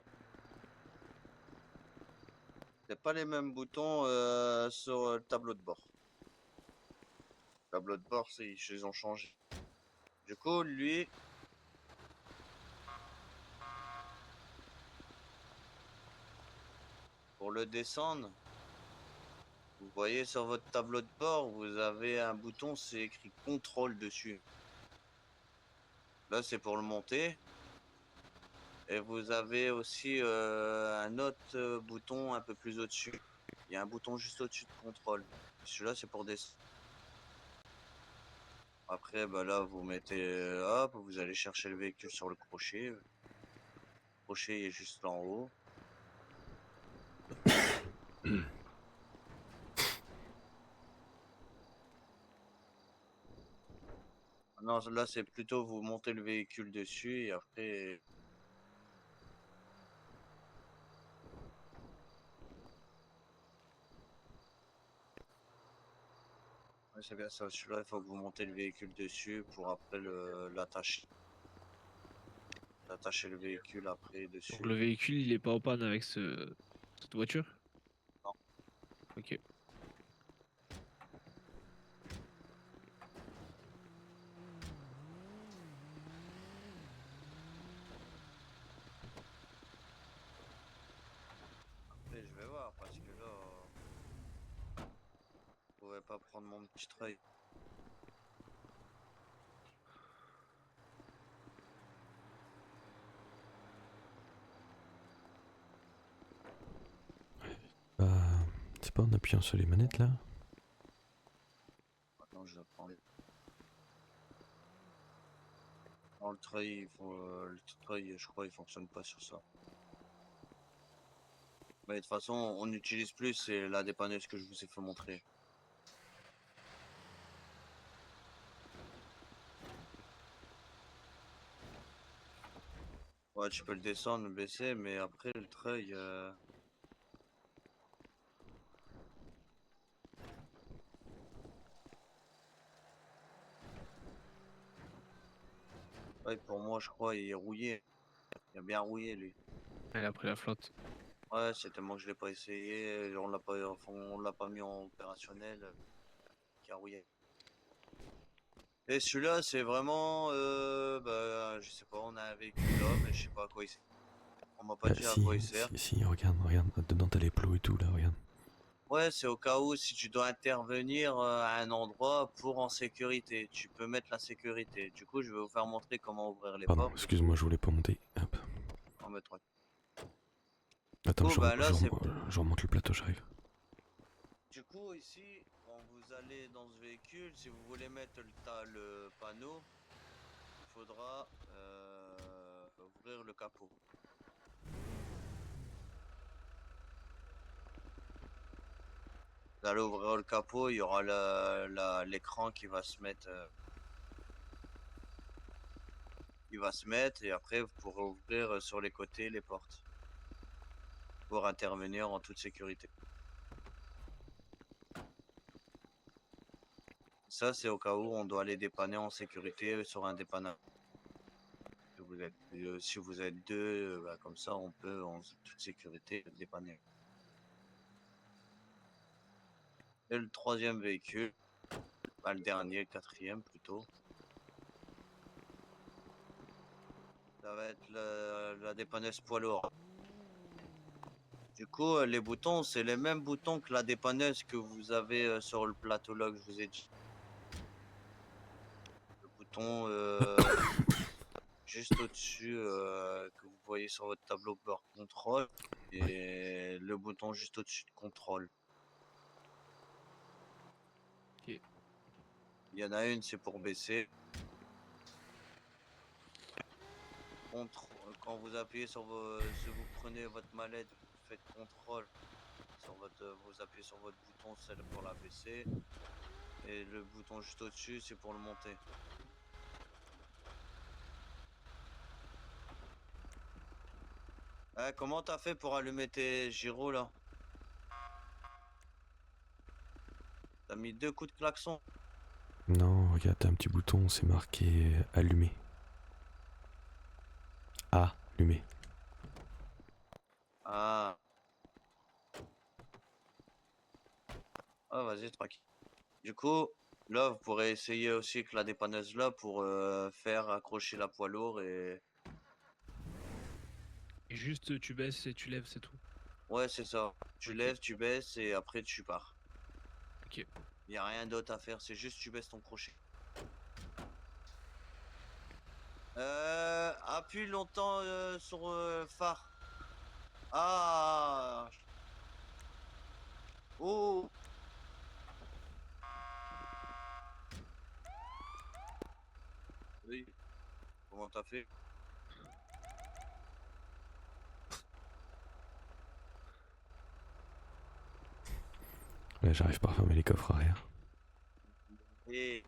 C'est pas les mêmes boutons sur le tableau de bord. Le tableau de bord, ils ont changé. Du coup, lui, pour le descendre, vous voyez sur votre tableau de bord, vous avez un bouton, c'est écrit contrôle dessus. Là, c'est pour le monter. Et vous avez aussi un autre bouton un peu plus au-dessus. Il y a un bouton juste au-dessus de contrôle. Celui-là, c'est pour descendre. Après, bah là, vous mettez, hop, vous allez chercher le véhicule sur le crochet. Le crochet il est juste là en haut. Non, là, c'est plutôt vous montez le véhicule dessus et après. Ouais, c'est bien ça. Celui-là, il faut que vous montez le véhicule dessus pour après l'attacher. Attacher le véhicule après dessus. Donc le véhicule, il est pas en panne avec cette voiture? Non. Ok. Après, je vais voir parce que là, je pourrais pas prendre mon petit treuil. Bah, c'est pas en appuyant sur les manettes là? Maintenant, je vais prendre. Non, le treuil, le treuil, je crois, il fonctionne pas sur ça. Mais de toute façon, on n'utilise plus, c'est la dépanneuse que je vous ai fait montrer. Ouais, tu peux le descendre, le baisser, mais après le treuil. Ouais, pour moi, je crois, il est rouillé. Il a bien rouillé, lui. Elle a pris la flotte. Ouais, c'est tellement que je l'ai pas essayé, on l'a pas mis en opérationnel, qui a rouillé. Et celui-là, c'est vraiment, bah, je sais pas, on a un véhicule là, mais je sais pas à quoi il sert. On m'a pas dit à Si, quoi il sert. si, regarde, dedans t'as les plots et tout là, regarde. Ouais, c'est au cas où si tu dois intervenir à un endroit pour en sécurité. Tu peux mettre la sécurité. Du coup, je vais vous faire montrer comment ouvrir les Pardon, portes. excuse-moi, je voulais pas monter. Hop. En mettre. Attends, Oh, bah là, je remonte le plateau, j'arrive. Du coup, ici, quand vous allez dans ce véhicule, si vous voulez mettre le panneau, il faudra ouvrir le capot. Vous allez ouvrir le capot, il y aura l'écran qui va se mettre. Il va se mettre et après vous pourrez ouvrir sur les côtés les portes pour intervenir en toute sécurité. Ça, c'est au cas où on doit aller dépanner en sécurité sur un dépanneur. Si vous êtes deux, bah, comme ça, on peut en toute sécurité dépanner. Et le troisième véhicule, bah, le dernier, le quatrième plutôt, ça va être la dépanneuse poids lourd. Du coup, les boutons, c'est les mêmes boutons que la dépanneuse que vous avez sur le plateau là que je vous ai dit. Le bouton juste au-dessus que vous voyez sur votre tableau de bord contrôle et le bouton juste au-dessus de contrôle. Ok. Il y en a une, c'est pour baisser. Quand vous appuyez sur si vous prenez votre mallette, vous faites contrôle. Vous appuyez sur votre bouton, c'est pour la baisser. Et le bouton juste au-dessus, c'est pour le monter. Comment t'as fait pour allumer tes gyros là? T'as mis 2 coups de klaxon. Non, regarde, t'as un petit bouton, c'est marqué allumé. Allumé. Ah. Ah, vas-y, tranquille. Du coup, là, vous pourrez essayer aussi avec la dépanneuse là pour faire accrocher la poids lourd et... Et juste, tu baisses et tu lèves, c'est tout. Ouais, c'est ça. Tu Ok. lèves, tu baisses et après tu pars. Ok. Y a rien d'autre à faire, c'est juste tu baisses ton crochet. Appuie longtemps sur phare. Ah. Oh. Oui. Comment t'as fait? Là, j'arrive pas à fermer les coffres arrière. Et...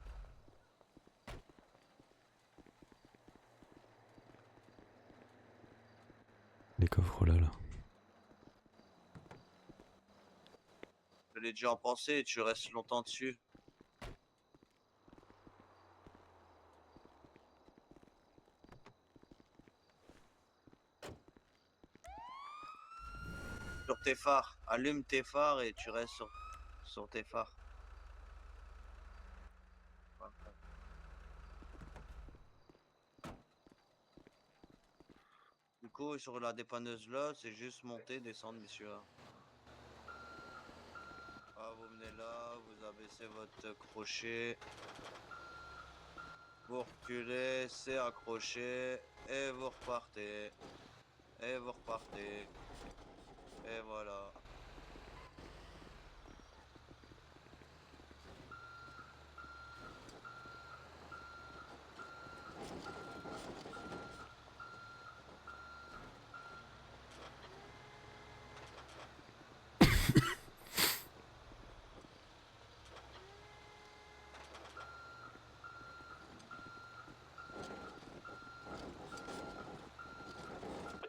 Les coffres là, là. Je l'ai déjà en pensée et tu restes longtemps dessus. Sur tes phares. Allume tes phares et tu restes sur tes phares. Voilà. Du coup, sur la dépanneuse là, c'est juste monter, descendre, messieurs. Ah, vous venez là, vous abaissez votre crochet. Vous reculez, c'est accroché. Et vous repartez. Et vous repartez. Et voilà.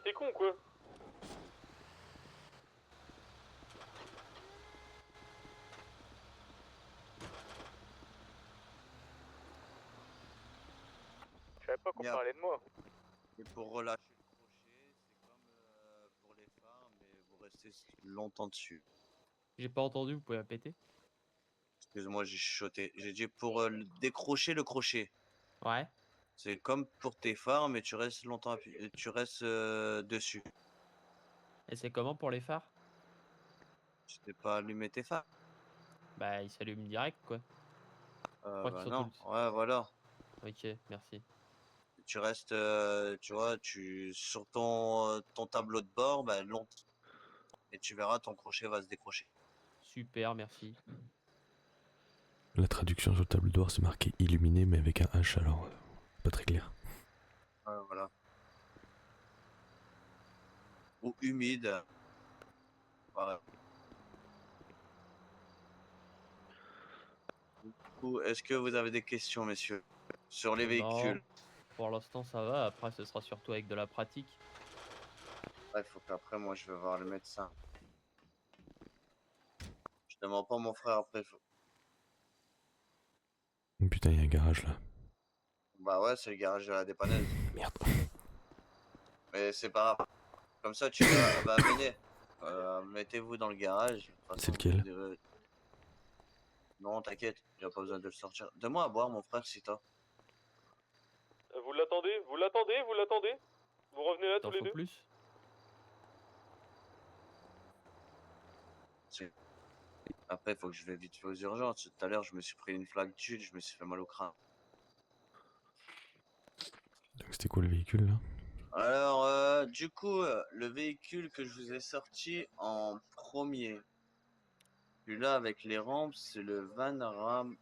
T'es con quoi? Je savais pas qu'on Bien. parlait de moi. Et pour relâcher le crochet, c'est comme pour les phares, mais vous restez longtemps dessus. J'ai pas entendu, vous pouvez répéter? Excuse-moi, j'ai chuchoté. J'ai dit pour décrocher le crochet. Ouais. C'est comme pour tes phares, mais tu restes longtemps tu restes dessus. Et c'est comment pour les phares? Tu t'es pas allumé tes phares? Bah, ils s'allument direct quoi. Crois qu'ils Bah sont non, tous. ouais, voilà. Ok, merci. Tu restes, tu vois, sur ton tableau de bord, bah, long, et tu verras ton crochet va se décrocher. Super, merci. La traduction sur le tableau de bord, c'est marqué illuminé, mais avec un H, alors pas très clair. Ouais, voilà. Ou humide. Voilà. Du coup, est-ce que vous avez des questions, messieurs, sur les Non, véhicules? pour l'instant ça va. Après, ce sera surtout avec de la pratique. Il faut qu'après, moi, je vais voir le médecin. Je demande pas à mon frère après. Oh, putain, il y a un garage là. Bah ouais, c'est le garage de la dépanneuse. Merde. Mais c'est pas grave. Comme ça, tu vas. Bah, venez. Mettez-vous dans le garage. De toute façon, C'est lequel? Non, t'inquiète, j'ai pas besoin de le sortir. Donne-moi à boire, mon frère, si t'as. Vous l'attendez? Vous l'attendez? Vous l'attendez? Vous revenez là tous les deux? Plus? Après, il faut que je vais vite fait aux urgences. Tout à l'heure, je me suis pris une flagitude, je me suis fait mal au crâne. Donc c'était quoi le véhicule là? Alors, du coup, le véhicule que je vous ai sorti en premier, celui-là avec les rampes, c'est le Van Ram.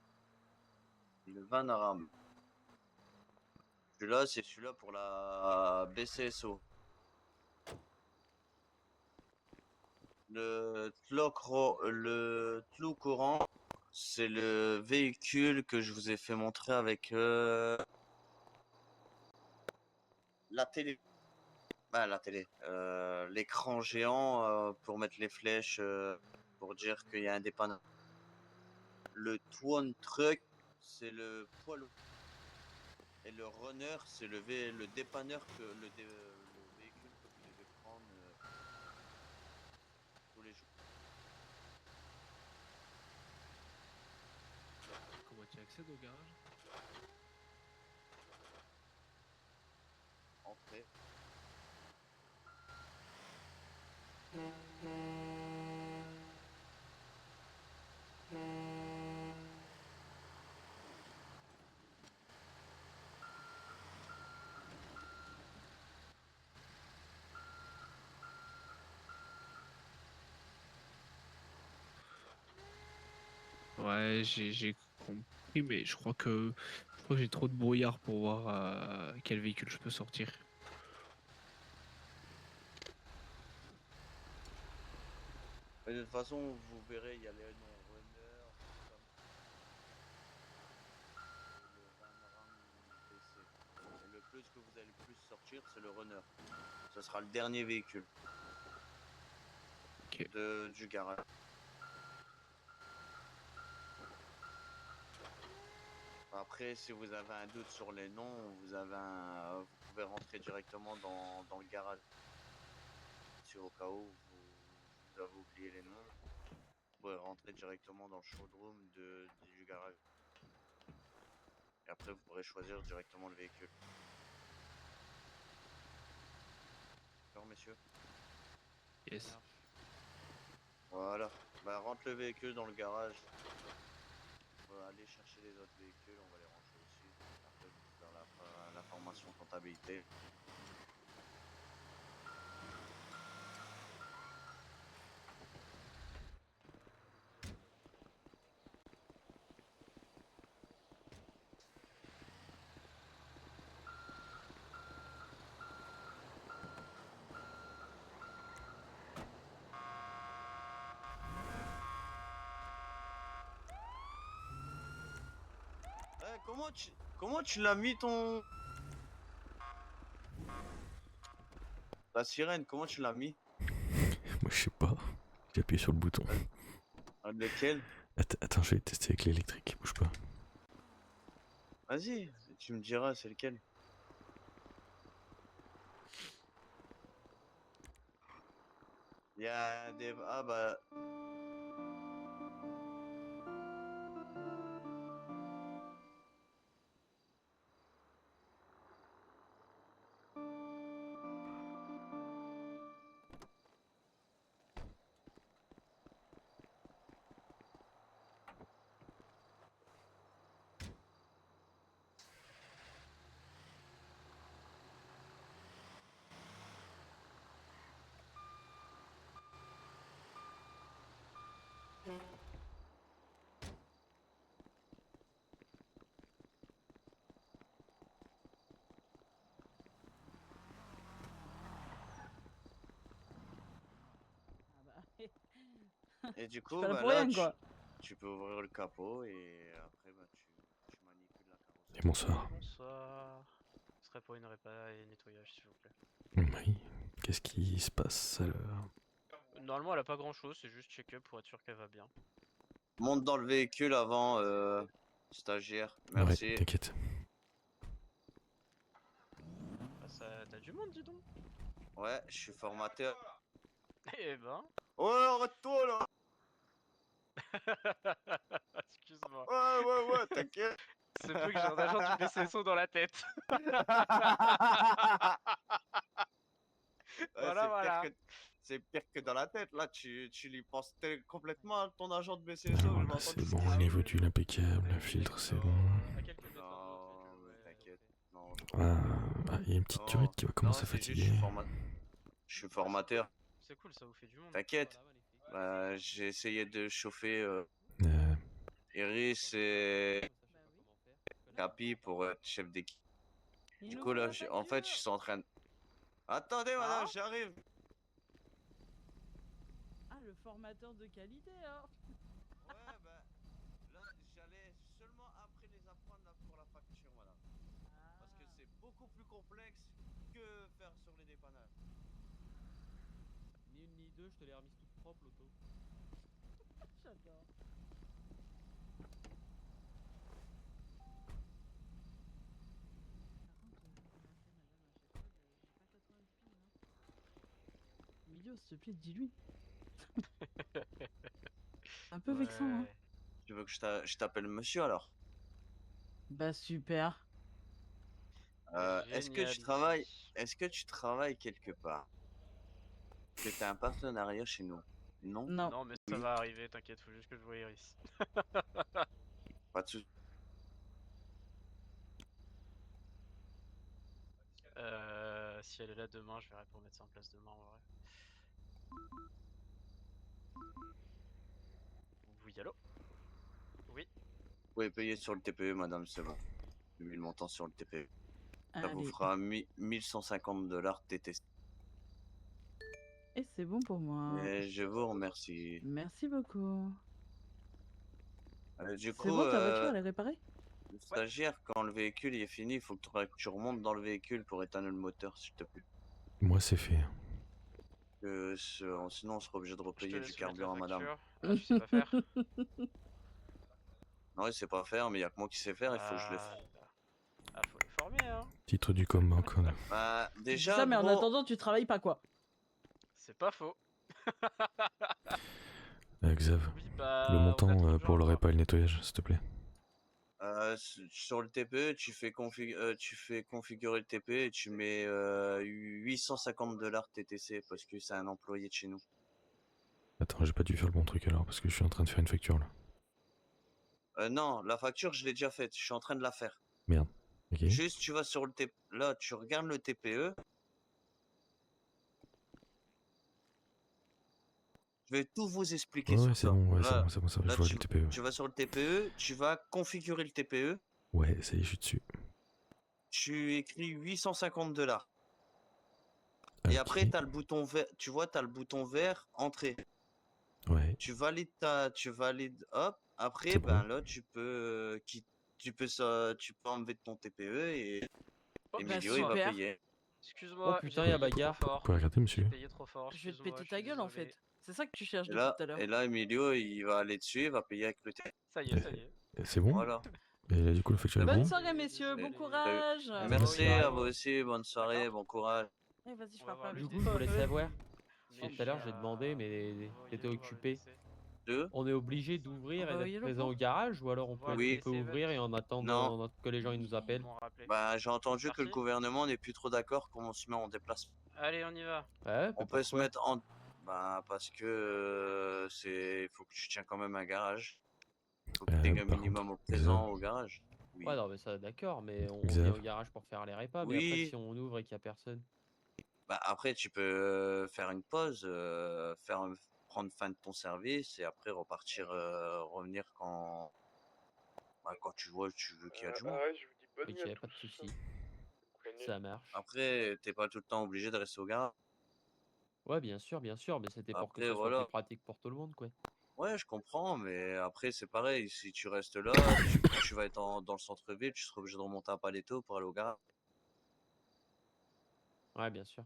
Le Van Ram. Celui-là, c'est celui-là pour la BCSO. Le Tloukoran, c'est le véhicule que je vous ai fait montrer avec la télé. Bah, la télé. L'écran géant pour mettre les flèches pour dire qu'il y a un dépanneur. Le Twon Truck, c'est le poids lourd. Et le runner, c'est le dépanneur le véhicule que vous devez prendre tous les jours. Comment tu accèdes au garage? Entrée. Ouais, j'ai compris, mais je crois que j'ai trop de brouillard pour voir quel véhicule je peux sortir. Mais de toute façon, vous verrez, il y a les noms runner, comme le Vanram DC. Et le plus que vous allez le plus sortir, c'est le runner. Ce sera le dernier véhicule Ok. du garage. Après, si vous avez un doute sur les noms, vous pouvez rentrer directement dans le garage. Si au cas où vous avez oublié les noms, vous pouvez rentrer directement dans le showroom du garage. Et après, vous pourrez choisir directement le véhicule. D'accord, messieurs? Yes. Voilà. Bah, rentre le véhicule dans le garage. On va aller chercher les autres véhicules, on va les ranger aussi. Après, vous faire la formation comptabilité. Comment tu l'as mis ton... La sirène, comment tu l'as mis? Moi, je sais pas. J'ai appuyé sur le bouton. Lequel? Attends, je vais tester avec l'électrique. Bouge pas. Vas-y, tu me diras c'est lequel. Il y a des... Ah bah... Et du coup, pas là bah pour là, rien, quoi. tu peux ouvrir le capot et après, bah, tu manipules la carrosserie. Et bonsoir. Bonsoir. Ce serait pour une répa et nettoyage, s'il vous plaît. Oui. Qu'est-ce qui se passe alors? Normalement, elle a pas grand chose, c'est juste check-up pour être sûr qu'elle va bien. Monte dans le véhicule avant, stagiaire. Ouais, Merci. t'inquiète. Bah, t'as du monde, dis donc. Ouais, je suis formateur. Eh ben. Ouais, arrête-toi là. Excuse-moi. Ouais, t'inquiète. C'est peu que j'ai un agent du BCSO dans la tête. Ouais, Voilà. c'est pire que dans la tête. Là, tu lui penses complètement à ton agent de BCSO. Je Voilà, m'entends c'est dire bon, ça. le niveau d'huile impeccable, le filtre c'est bon. À quelques mètres Non, l'autre et mais que t'inquiète. Non, Ah, bah, il y a une petite non, turette qui va commencer à c'est juste, fatiguer. je suis formateur. c'est cool, ça vous fait du monde. T'inquiète. Bah, j'ai essayé de chauffer Euh, Iris et Capi pour être chef d'équipe. Du coup, là, en fait, je suis en train de... Attendez, madame, j'arrive. Ah, le formateur de qualité, hein. Ouais, bah, là, j'allais seulement après les apprendre là, pour la facture, madame. Parce que c'est beaucoup plus complexe que faire sur les dépannages. une ni deux, je te l'ai remise toute propre l'auto. J'adore. Emilio, s'il te plaît, dis-lui. Un peu vexant, hein. Tu veux que je t'appelle monsieur alors? Bah super. Est-ce que tu travailles quelque part? Que tu as un partenariat chez nous? Non? Non. Non, mais ça Oui. va arriver, t'inquiète, faut juste que je vois Iris. Pas de soucis. Si elle est là demain, je verrai pour mettre ça en place demain en vrai. Oui, allô? Oui. Vous pouvez payer sur le TPE, madame, c'est bon. J'ai mis le montant sur le TPE. Ça vous Allez. fera 1150 $ TTC. Et c'est bon pour moi. Et je vous remercie. Merci beaucoup. Du C'est coup, bon, ta voiture, elle est réparée? le stagiaire, quand le véhicule il est fini, il faut que tu remontes dans le véhicule pour éteindre le moteur, s'il te plaît. Moi, c'est fait. Sinon, on sera obligé de Je te repayer du laisse lui mettre la carburant, madame. facture. Ah, tu sais pas faire? Non, il sait pas faire, mais il y a que moi qui sais faire, il faut que je le fasse. Faut le former, hein. Titre du com encore. Bah, Tu dis déjà, ça, mais en gros, attendant, tu travailles pas, quoi. C'est pas faux. Xav, Oublie pas, le on a montant trop de pour le gens, repas et le nettoyage, s'il te plaît. sur le TPE, tu fais configurer le TPE et tu mets 850 $ TTC parce que c'est un employé de chez nous. Attends, j'ai pas dû faire le bon truc alors, parce que je suis en train de faire une facture là. Non, la facture, je l'ai déjà faite. Je suis en train de la faire. Merde. Ok. Juste, tu vas sur le TPE. Là, tu regardes le TPE. Je vais tout vous expliquer Ouais, sur ouais, c'est ça. bon, ouais, Là, c'est bon, je là, vois le TPE. tu vas sur le TPE, tu vas configurer le TPE. Ouais, ça y est, je suis dessus. Tu écris 850 $. Et après, Ok. tu as le bouton vert. Tu vois, tu as le bouton vert entrée. Ouais, Tu valides hop. Après, c'est ben bon. là, tu peux enlever de ton TPE et Oh, Emilio, il va super. payer. Excuse-moi, Oh putain, y a bagarre. trop fort. Quoi, regardez, J'ai monsieur. payé trop fort. Je vais te excuse-moi, péter je ta suis gueule, en désolé. fait. C'est ça que tu cherches Et depuis tout à l'heure. là, Emilio, il va aller dessus, il va payer avec le TPE. Ça y est, ça y est. C'est bon? Voilà. Et là, du coup, la facture est Bonne bon? soirée, messieurs. Bon Désolé. courage. Ah, Merci bonne à soirée. vous aussi, bonne soirée, D'accord. bon courage. Eh, vas-y, je On va parle voir pas le Du avec coup, lui. je voulais savoir. Mais Tout à l'heure, j'ai demandé, mais t'étais occupé. Deux. On est obligé d'ouvrir et d'être Envoyez-le présent pour. au garage ou alors on peut, Oui. on peut ouvrir et en Non. attendant que les gens ils nous appellent? Bah, j'ai entendu que le Merci. gouvernement n'est plus trop d'accord qu'on se met en déplacement. Allez, on y va. Ouais, On peut se mettre en. Bah, parce que faut que tu tiens quand même un garage. Faut que tu aies un Par minimum contre, présent au garage. Oui. Ouais, non, mais ça, d'accord, mais on Xav. vient au garage pour faire les répas, mais après, Oui. si on ouvre et qu'il y a personne. Bah, après, tu peux faire une pause, prendre fin de ton service et après repartir, revenir quand tu vois qu'il y a du monde. je vous dis bonne nuit à Ok, pas de tous. soucis. Bonne nuit. Ça marche. Après, t'es pas tout le temps obligé de rester au garage. Ouais, bien sûr, mais c'était pour que Après, ça soit voilà. plus pratique pour tout le monde, quoi. Ouais, je comprends, mais après, c'est pareil. Si tu restes là, tu vas être dans le centre-ville, tu seras obligé de remonter à Paleto pour aller au garage. Ouais, bien sûr.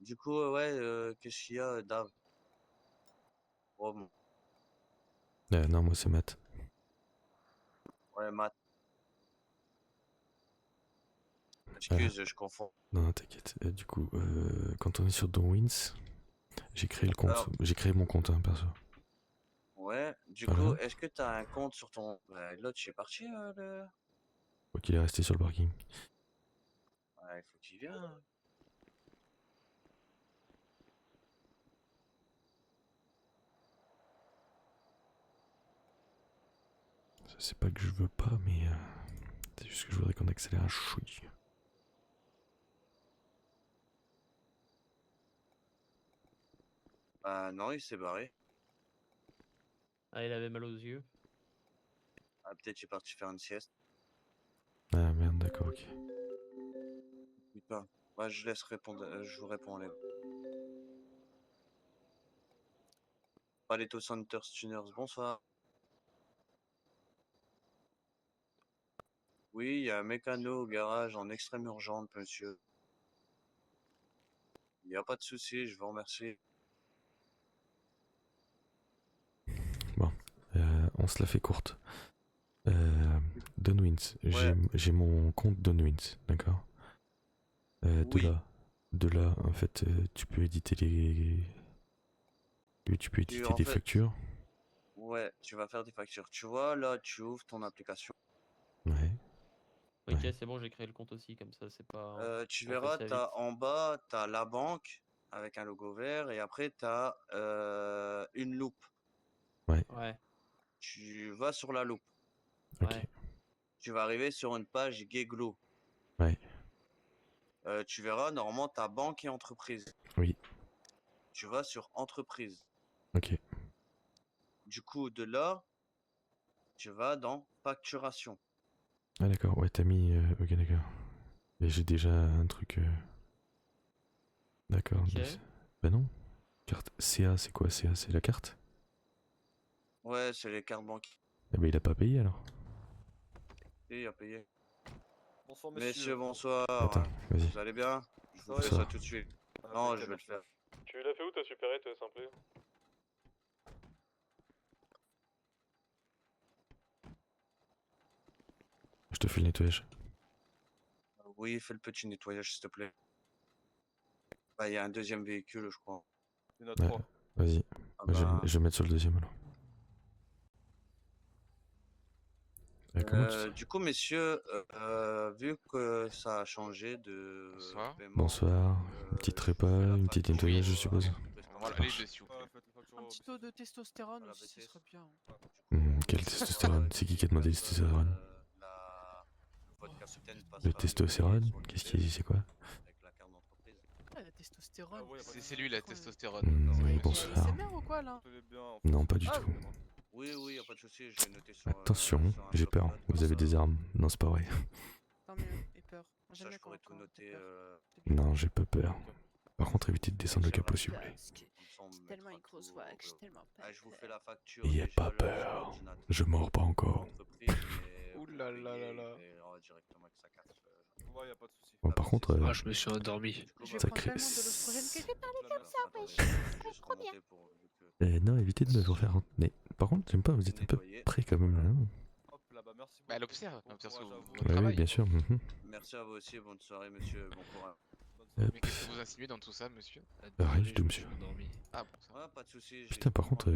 Du coup, ouais, qu'est-ce qu'il y a, Dave? Oh, bon. Non, moi, c'est Matt. Ouais, Matt. Excuse, je confonds. Non, t'inquiète. Du coup, quand on est sur Don Wins, j'ai créé le compte. Alors- J'ai créé mon compte, hein, perso. Ouais, du Voilà. coup, est-ce que t'as un compte sur ton. L'autre, il est parti, Faut qu'il est resté sur le parking. Ouais, il faut qu'il vienne. C'est pas que je veux pas, mais c'est juste que je voudrais qu'on accélère un chouï. Bah, non, il s'est barré. Ah, il avait mal aux yeux. Ah, peut-être il est parti faire une sieste. Ah merde, d'accord, ok. Putain. Ouais, je laisse répondre, je vous réponds les. Paleto Center Tuners, bonsoir. Oui, il y a un mécano au garage en extrême urgence, monsieur. Il n'y a pas de souci, je vous remercie. on se la fait courte. Donwins, Ouais. j'ai mon compte Donwins, d'accord. Oui. De là, en fait, tu peux éditer En des fait, factures. ouais, tu vas faire des factures. Tu vois, là, tu ouvres ton application. Ouais. Ok, Ouais. c'est bon, j'ai créé le compte aussi, comme ça, c'est pas. Tu on fait verras, ça vite. en bas, tu as la banque avec un logo vert et après, tu as une loupe. Ouais, Tu vas sur la loupe. Ok. ouais. Tu vas arriver sur une page Geglo. Ouais. Tu verras, normalement, ta banque et entreprise. Oui. Tu vas sur entreprise. Ok. Du coup, de là, tu vas dans facturation. Ah d'accord, ouais, t'as mis... ok, d'accord. Et j'ai déjà un truc... D'accord. Ok. Bah non. Carte CA, c'est quoi CA? C'est la carte? Ouais, c'est les cartes bancaires. Ah bah il a pas payé alors. Et il a payé. Bonsoir, Messieurs, bonsoir. Attends, vas-y. Vous allez bien? Je vous Ça va, fais ça ça va. tout de suite. Ah, Non, nickel, je vais le merci. faire. Tu l'as fait où ta supérette, simple? Je te fais le nettoyage. Oui, fais le petit nettoyage, s'il te plaît. Bah, il y a un deuxième véhicule, je crois. Il y en a Ouais, 3. vas-y. Ah Bah, bah, je vais mettre sur le deuxième alors. Comment tu... du coup, messieurs, vu que ça a changé de Bonsoir. paiement, Bonsoir. Une petite je vous repas, fais la une petite facture, nettoyage, je suppose. Voilà, Ça les marche. deux, s'il vous plaît. Un petit taux de testostérone Voilà, aussi, ce BTS. serait bien. Quel testostérone? C'est qui a demandé le testostérone? Votre capitaine Le passera testostérone? sur le Qu'est-ce BTS qu'il c'est quoi? avec la carte d'entreprise. Ah, la testostérone. C'est lui la testostérone. Oui, Il y a bonsoir. ASMR ou quoi là? Non, pas du Ah, tout. Oui, oui, y a pas de souci, j'ai noté sur. Attention, sur un j'ai peur. bloc-notes, comme Vous avez ça. des armes. Non, c'est pas vrai. tant mieux, et peur. Ça, J'aime bien je pourrais tout quand noter. t'as peur. Non, j'ai pas peur. Par contre, évitez de descendre le capot, s'il vous plaît. Parce que Comme ça, on j'ai me tellement mettra une grosse tout voix au que j'ai bloc. tellement peur. Ah, je vous fais la facture. Ayez déjà, pas là, sur peur. l'ordinateur. Je mords pas encore. Entreprise, mais Ouh vous là là payez, là il là. paiera directement avec sa carte. Ouais, y a pas de soucis. Bon, par contre, Ah, je me suis endormi. Du coup, Je vais bah, prendre Sacré- tellement de l'ostrogène que je vais parler comme ça, attendez, wesh. je vais Ouais, juste trop bien. remonter pour vu que non, évitez de me refaire. Mais par contre, j'aime pas, vous êtes un peu nettoyer. près quand même là. hein. Hop là, bah merci beaucoup. Bah, elle observe, Bon observe courage à son- vous. votre Ouais, oui, travail. bien sûr. mhm. Merci à vous aussi, bonne soirée, monsieur, bon courage. Bonne soirée. Mais qu'est-ce que vous insinuez dans tout ça, monsieur? Rien du Je tout, me monsieur. suis endormi. Ah, bon, ça. Ouais, pas de soucis. Putain, par contre,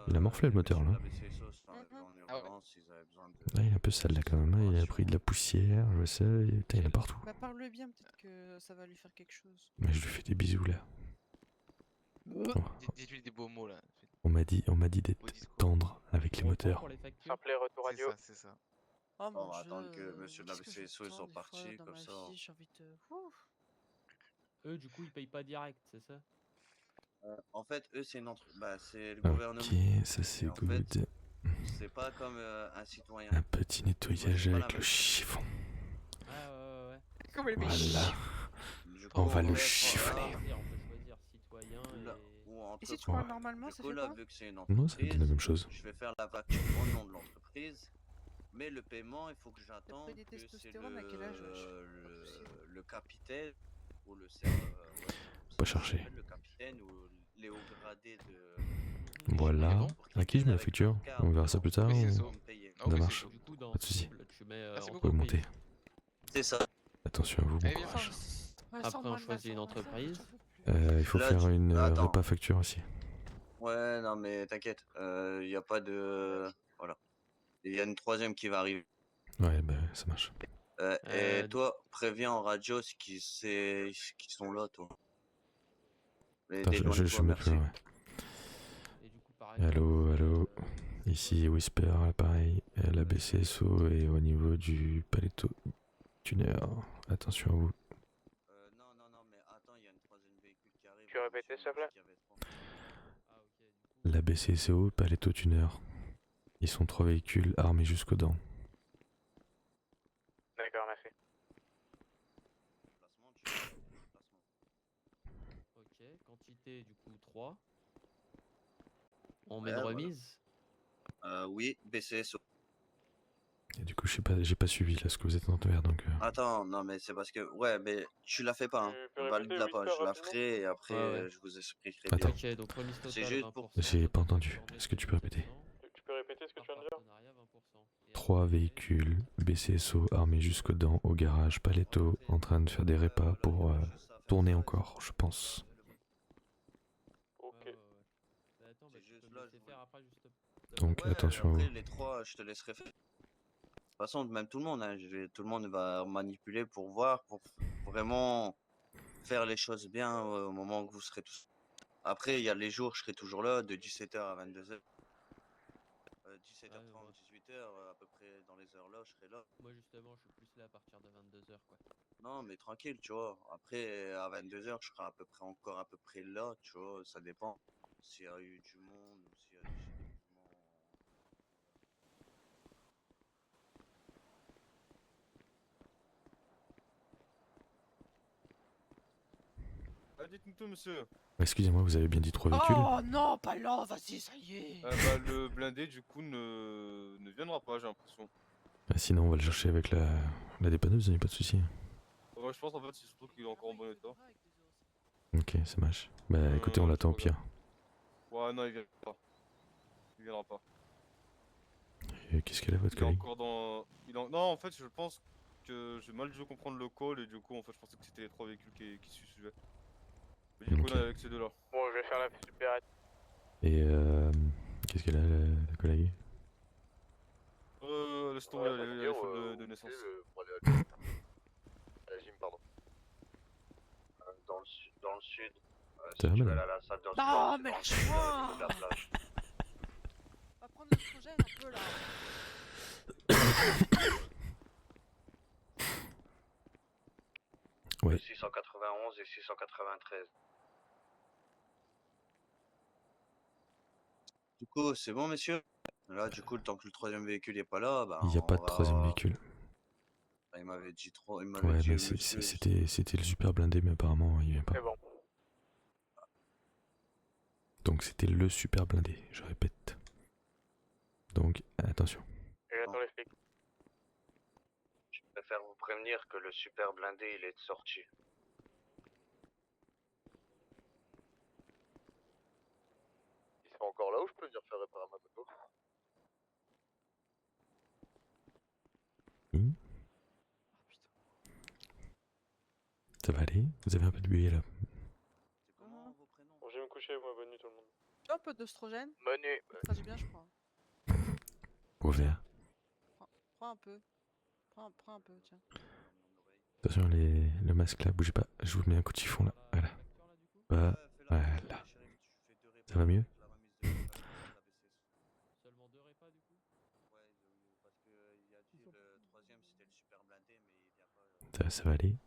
il a morflé le moteur, là. La BCSO sont arrivés en Ah ouais. urgence, ils avaient besoin de. Ah, il est un peu sale là quand même. hein. Il a pris de la poussière, je sais. Et, putain, il y en a partout. Bah parle-le bien, peut-être que ça va lui faire quelque chose. Mais je lui fais des bisous là. Dites-lui des beaux mots, là. On m'a dit d'être Beau discours. tendre avec les Retour moteurs. pour les factures. Simple retour C'est radio. ça, c'est ça. Oh On mon va dieu. attendre que monsieur de la qu'est-ce que BCSO, ils j'entends sont des partis, fois dans comme ma ça. vie, j'ai envie de... Ouf. Eux, du coup, ils payent pas direct, c'est ça? En fait, eux, c'est une bah, c'est le Ok, gouvernement. ça c'est Et en fait, good. C'est pas comme un citoyen. Un petit nettoyage avec le chiffon. Ah ouais. Comme les Voilà. Du On va en le fait, chiffonner. On peut choisir citoyen là, et... ou Et si tu entreprise. parles normalement, Du ça coup, fait là, quoi? vu que c'est une Non, entreprise, ça donne la même chose. je vais faire la facture au nom de l'entreprise. Mais le paiement, il faut que j'attende pris des que c'est testostérone à quel âge, wesh? le capitaine ou le serveur. Pas chercher. Le capitaine ou les hauts gradés de. Voilà. pour qu'ils À qui je mets la viennent avec facture? leur carte On verra ça plus tard. Oui, c'est ou- ça. pour me payer. Ah, Ça oui, marche. c'est chaud. Du coup, dans Pas de soucis. cible, tu mets Merci Vous beaucoup. pouvez monter. C'est ça. Attention à vous, bon Allez, viens. courage. Après, on choisit une entreprise. Il faut Là, faire tu- une Attends. repas facture aussi. Ouais, non, mais t'inquiète. Il n'y a pas de. Voilà. Il y a une troisième qui va arriver. Ouais, bah ça marche. Et toi, préviens en radio ce qui sont là, toi. Mais Attends, je déloigne-toi, mets merci. plus, ouais. Et du coup, pareil. Allô. Ici Whisper, à l'appareil, la BCSO et au niveau du Paletto Tuner. Attention à vous. Non, mais attends, il y a une troisième véhicule qui arrive. Tu peux répéter, s'il te plaît? Ah, ok, du coup... La BCSO, Paletto Tuner. Ils sont 3 véhicules armés jusqu'aux dents. D'accord, merci. Ok, quantité, du coup, 3. On met Ouais, une voilà. remise. Oui, BCSO. Et du coup, j'ai pas suivi là ce que vous êtes en train de faire, donc. Attends, non, mais c'est parce que. Ouais, mais tu la fais pas, hein. Tu peux Valide répéter, la pas, Whisper, je la rapidement? ferai et après Ouais. je vous expliquerai Attends. bien. Ok, donc remise totale, juste pour- 20%. J'ai pas entendu. Journée, Est-ce que tu peux répéter? 700. Tu peux répéter, répéter ce que tu viens de dire? Partenariat 20%. Et 3 après, véhicules, BCSO armés jusqu'aux dents au garage Paletto en train de faire des répas pour tourner encore, je pense. Ok. Ouais. Bah attends, bah C'est tu juste peux me là, laisser je faire après juste. Donc Ouais, attention à après vous. les 3, je te laisserai faire. De toute façon, même tout le monde, hein, tout le monde va manipuler pour voir, pour vraiment faire les choses bien au moment que vous serez tous. Après, il y a les jours, je serai toujours là, de 17h à 22h. 17h30, 18h, à peu près dans les heures là, je serai là. Moi justement, je suis plus là à partir de 22h quoi. Non, mais tranquille, tu vois. Après, à 22h, je serai à peu près encore à peu près là, tu vois. Ça dépend s'il y a eu du monde ou s'il y a des mouvements. Dites-nous tout, monsieur. Excusez-moi, vous avez bien dit 3 véhicules? Oh non, pas là, vas-y, ça y est. Bah, le blindé, du coup, ne viendra pas, j'ai l'impression. Sinon, on va le chercher avec la dépanneuse, y'a pas de souci. Ouais, je pense en fait, c'est surtout qu'il est encore en bon état. Ok, ça marche. Bah écoutez, on l'attend au pire. Ouais, non, il viendra pas. Il viendra pas. Qu'est-ce qu'elle a, votre Il est collègue? encore dans. Non, en fait, je pense que j'ai mal dû comprendre le call et du coup, en fait, je pensais que c'était les 3 véhicules qui suivaient. Mais du coup, Ok. on est avec ces deux-là. Bon, je vais faire la super. Et qu'est-ce qu'elle a, la collègue? Laisse tomber, elle est folle de naissance. La gym, pardon. Dans le sud. Ça va, Tu veux madame? aller à la salle de Non, sport, mais c'est dans le lâche-moi. sud de la plage. On va prendre l'ostrogène un peu là. Ouais. 691 et 693. Du coup, c'est bon, messieurs? Là, du coup, le temps que le 3e véhicule n'est pas là, bah, Il n'y a pas on de 3e va. véhicule. Bah, il m'avait dit trop. Il m'avait Ouais, dit mais monsieur. c'était le super blindé, mais apparemment, il vient pas. C'est bon. Donc c'était le super blindé, je répète. Donc, attention. Et j'attends les flics. Je préfère vous prévenir que le super blindé, il est de sortie. Il sera encore là ou je peux venir faire réparer ma moto? Ça va aller? Vous avez un peu de buée là. Bon, je vais me coucher, moi, bonne nuit tout le monde. Tu veux un peu d'ostrogène? Bonne nuit. Ça fait bien, je crois. Au vert. Prends un peu. Prends un peu, tiens. Attention, le masque là, bougez pas. Je vous mets un coup de chiffon là. Voilà. Voilà. Ça va mieux? Seulement 2 repas du coup? Ouais, parce que il a dit le 3e c'était le super blindé, mais il vient pas. Ça va aller?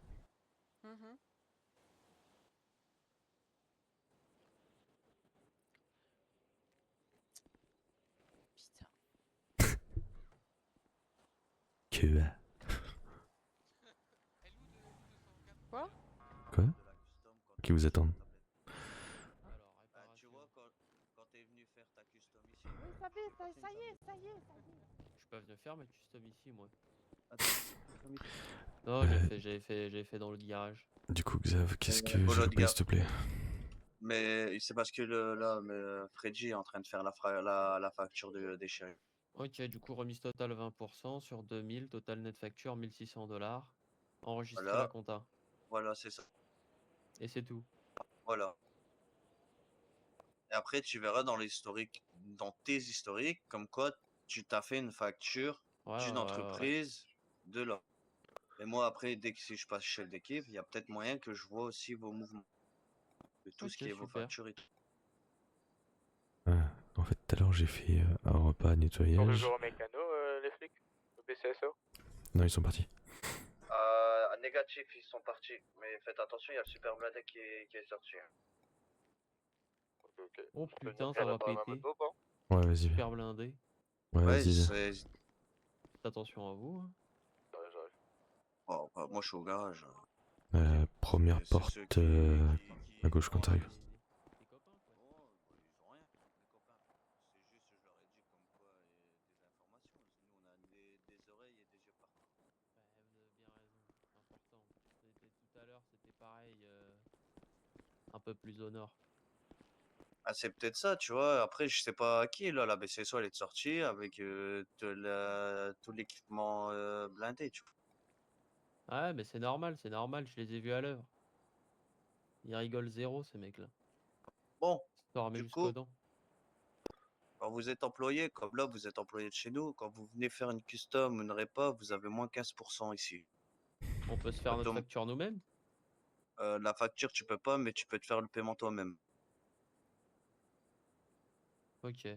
Que... Quoi? Quoi? Qui vous attendent? Tu vois, quand t'es venu faire ta custom ici. Oui, ça y est, ça y est, ça y est. Je suis pas venu faire ma custom ici moi. Attends, Non, j'avais fait dans le garage. Du coup, Xav, qu'est-ce que Polo j'ai de loupé, gars. s'il te plaît? Mais c'est parce que Freddy est en train de faire la facture des chéris. Ok, du coup remise totale 20% sur 2000, total net facture 1600$. Enregistrer Voilà. la compta. Voilà, c'est ça. Et c'est tout. Voilà. Et après, tu verras dans l'historique, dans tes historiques, comme quoi tu t'as fait une facture d'une entreprise de là. Et moi, après, si je passe chef d'équipe, il y a peut-être moyen que je vois aussi vos mouvements. De tout ce qui est vos factures et tout. En fait, tout à l'heure, j'ai fait un repas nettoyage. Toujours au mécano, les flics? Au BCSO? Non, ils sont partis. Négatif, ils sont partis. Mais faites attention, il y a le super blindé qui est sorti. Ok. Oh putain, ça va péter. Ouais, vas-y. Super blindé. Ouais, vas-y. Faites attention à vous. Hein. Oh, bah, moi, je suis au garage. Première porte à gauche quand t'arrives. Tout à l'heure, c'était pareil, un peu plus au nord. Ah, c'est peut-être ça, tu vois. Après, je sais pas à qui, là, la BCSO, elle est sortie avec tout l'équipement blindé, tu vois. Ouais, mais c'est normal, je les ai vus à l'œuvre. Ils rigolent zéro, ces mecs-là. Bon, Armés du jusqu'aux coup, dents. quand vous êtes employé, comme là, vous êtes employé de chez nous, quand vous venez faire une custom ou une répa, vous avez moins 15% ici. On peut se faire notre facture nous-mêmes? La facture, tu peux pas, mais tu peux te faire le paiement toi-même. Ok.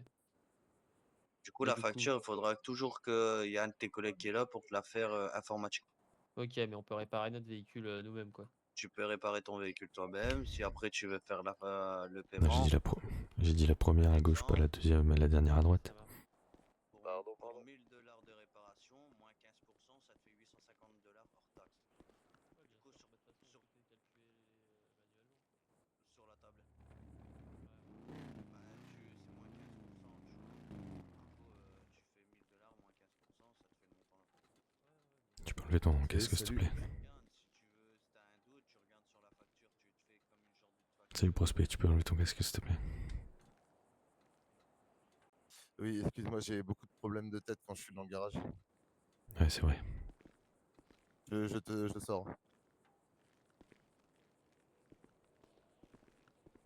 Du coup, Mais la du coup- facture, il faudra toujours qu'il y ait un de tes collègues qui est là pour te la faire informatique. Ok, mais on peut réparer notre véhicule nous-mêmes, quoi. Tu peux réparer ton véhicule toi-même. Si après tu veux faire le Non, paiement, j'ai dit la première à gauche, pas la deuxième, la dernière à droite. pour 1000 $ de réparation, moins 15%, ça te fait 850 $ hors taxe. Du coup, sur la tablette. Bah, c'est moins 15%. Tu fais 1000 $ moins 15%, ça te fait le montant là. Tu peux enlever ton casque, s'il te plaît. Salut Prospect, tu peux enlever ton casque, s'il te plaît. Oui, excuse-moi, j'ai beaucoup de problèmes de tête quand je suis dans le garage. Ouais, c'est vrai. Je sors.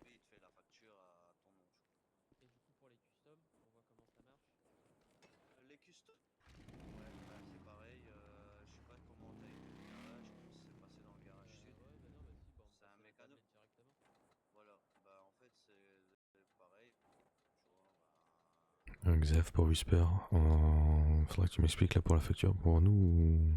Oui, il te fait la facture à ton nom. Et du coup, pour les customs, on voit comment ça marche. Les customs. Ouais, bah, c'est pareil. Je sais pas comment t'as été au garage, comment ça s'est passé dans le garage sud. C'est un mécano. Voilà, bah en fait c'est pareil. Tu vois, Xav pour Whisper, faudra que tu m'expliques là pour la facture pour nous ou...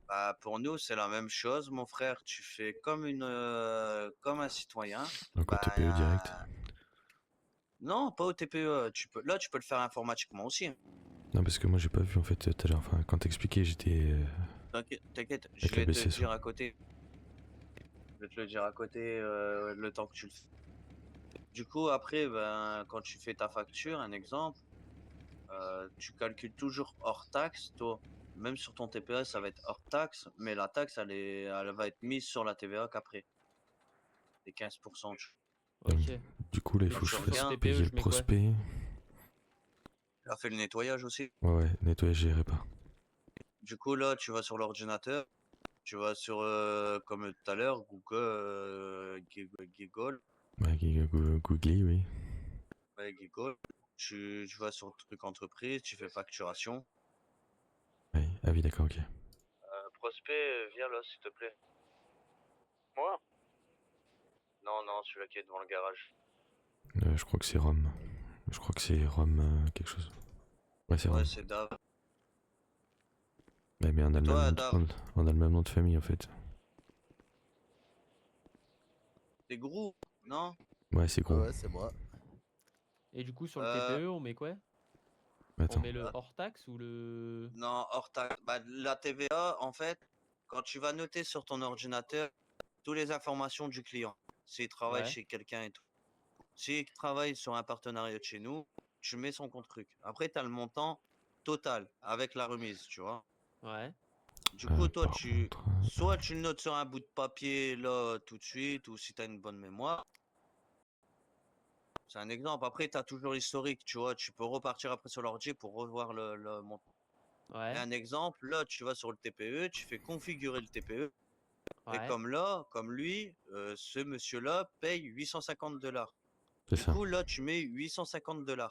Bah, pour nous, c'est la même chose, mon frère. Tu fais comme un citoyen. Donc au TPE direct. Non, pas au TPE. Là, tu peux le faire informatiquement aussi. Non, parce que moi j'ai pas vu en fait tout à l'heure. Enfin, quand t'expliquais, j'étais. T'inquiète, je Avec la vais te le BCSO. dire à côté. Je vais te le dire à côté le temps que tu le fais. Du coup, après, ben, quand tu fais ta facture, un exemple, tu calcules toujours hors taxe, toi. Même sur ton TPE, ça va être hors taxe, mais la taxe, elle va être mise sur la TVA qu'après. Les 15%. Ok. Du coup, là, il Donc, faut que tu je fasse regardes, payer le prospect. Tu as fait le nettoyage aussi. Ouais, nettoyage, j'irai pas. Du coup, là, tu vas sur l'ordinateur, tu vas sur, comme tout à l'heure, Google. Ouais, Googly, oui. Ouais, Google. Tu vas sur le truc entreprise, tu fais facturation. Ouais, ah oui, d'accord, ok. Prospect, viens là, s'il te plaît. Moi? Non, non, celui-là qui est devant le garage. Je crois que c'est Rome. Je crois que c'est Rome quelque chose. Ouais, c'est Ouais, Rome. c'est Dav. Ouais, mais on a, Toi, on a le même nom de famille en fait. C'est Grou, non? Ouais, c'est gros. Ouais, c'est moi. Et du coup, sur le TPE, on met quoi? Attends. On met le hors taxe ou le... Non, hors taxe. Bah, la TVA, en fait, quand tu vas noter sur ton ordinateur toutes les informations du client, s'il travaille Ouais. chez quelqu'un et tout. S'il travaille sur un partenariat de chez nous, tu mets son compte truc. Après, tu as le montant total avec la remise, tu vois. Ouais. Du coup, toi, soit tu le notes sur un bout de papier là tout de suite, ou si tu as une bonne mémoire. C'est un exemple. Après, tu as toujours l'historique, tu vois. Tu peux repartir après sur l'ordi pour revoir le montant. Ouais. Et un exemple, là, tu vas sur le TPE, tu fais configurer le TPE. Et Ouais. comme lui, ce monsieur-là paye 850 $. C'est Du ça. coup, là, tu mets 850 $.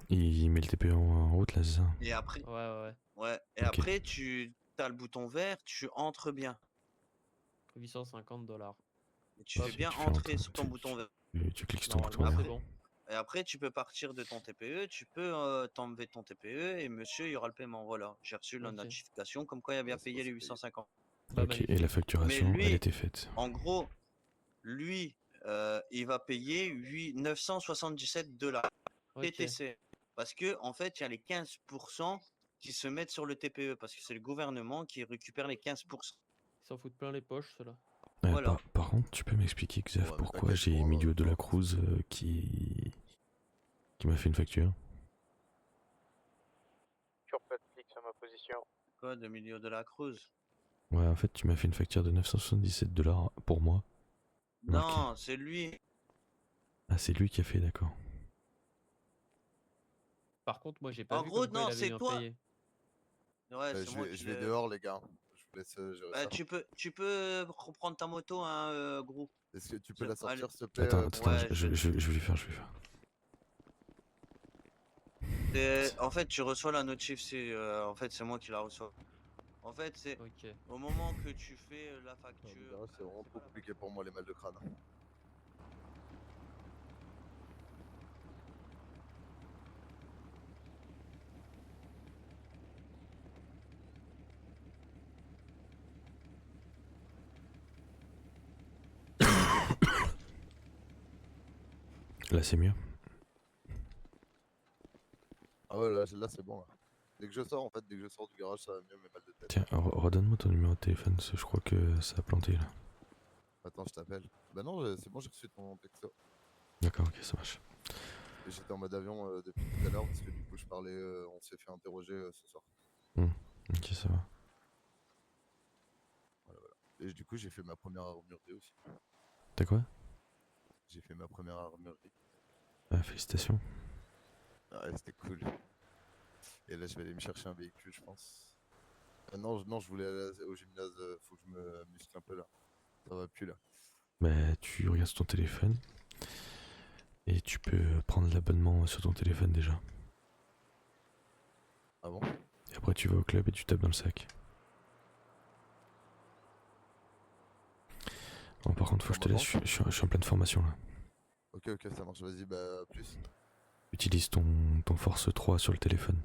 Il met le TPE en route là, c'est ça? Et après, Ouais. ouais. Et Ok. après, tu as le bouton vert, tu entres bien. 850 $. Et tu fais bien entrer sur ton bouton vert. Tu cliques sur ton bouton Normalement, vert. c'est bon. Et après, tu peux partir de ton TPE, tu peux t'enlever ton TPE et monsieur, il y aura le paiement. Voilà, j'ai reçu la Ok. notification comme quoi il a bien payé les 850. Ok, et la facturation, Mais lui, elle était faite. En gros, lui, il va payer 977 $. Ok. TTC. Parce que, en fait, il y a les 15% qui se mettent sur le TPE. Parce que c'est le gouvernement qui récupère les 15%. Ils s'en foutent plein les poches, ceux-là. Voilà. Par contre, tu peux m'expliquer, Xav, Ouais, pourquoi t'inquiète, j'ai Emilio de la Cruz qui m'a fait une facture? Tu repères clic sur ma position. facture. Quoi, de milieu de la Cruz? Ouais, en fait, tu m'as fait une facture de 977 $ pour moi. Marqué. Non, c'est lui. Ah, c'est lui qui a fait, d'accord. Par contre, moi, j'ai pas En vu gros, comme quoi il non, avait c'est eu toi. impayé. Ouais, c'est moi qui Je vais l'ai. dehors, les gars. Je vous laisse gérer ça. Tu peux reprendre ta moto, hein, gros. Est-ce que tu peux C'est- la sortir, allez. s'il te plaît Attends, attends, Ouais, je vais lui faire, je vais lui faire. En fait, tu reçois la notif, en fait, c'est moi qui la reçois. En fait, c'est Ok. au moment que tu fais la Non, le facture. garage, c'est vraiment trop compliqué pour moi, les mal de crâne. Là, c'est mieux. Ah ouais, là c'est bon. Là. Dès que je sors, en fait, dès que je sors du garage, ça va mieux, mes mal de tête. Tiens, redonne-moi ton numéro de téléphone, parce que je crois que ça a planté là. Attends, je t'appelle. Bah non, c'est bon, j'ai reçu ton texto. D'accord, ok, ça marche. Et j'étais en mode avion depuis tout à l'heure, parce que du coup, je parlais, on s'est fait interroger ce soir. Ok, ça va. Voilà. Et du coup, j'ai fait ma première armurerie aussi. T'as quoi? J'ai fait ma première armurerie. Ah, félicitations. Ouais, c'était cool. Et là, je vais aller me chercher un véhicule, je pense. Non, je voulais aller au gymnase, faut que je me muscle un peu là. Ça va plus là. Bah, tu regardes sur ton téléphone. Et tu peux prendre l'abonnement sur ton téléphone déjà. Ah bon? Et après, tu vas au club et tu tapes dans le sac. Bon, par contre, faut que je te laisse, je suis en pleine formation là. Ok, ça marche, vas-y, bah, plus. Utilise ton Force 3 sur le téléphone.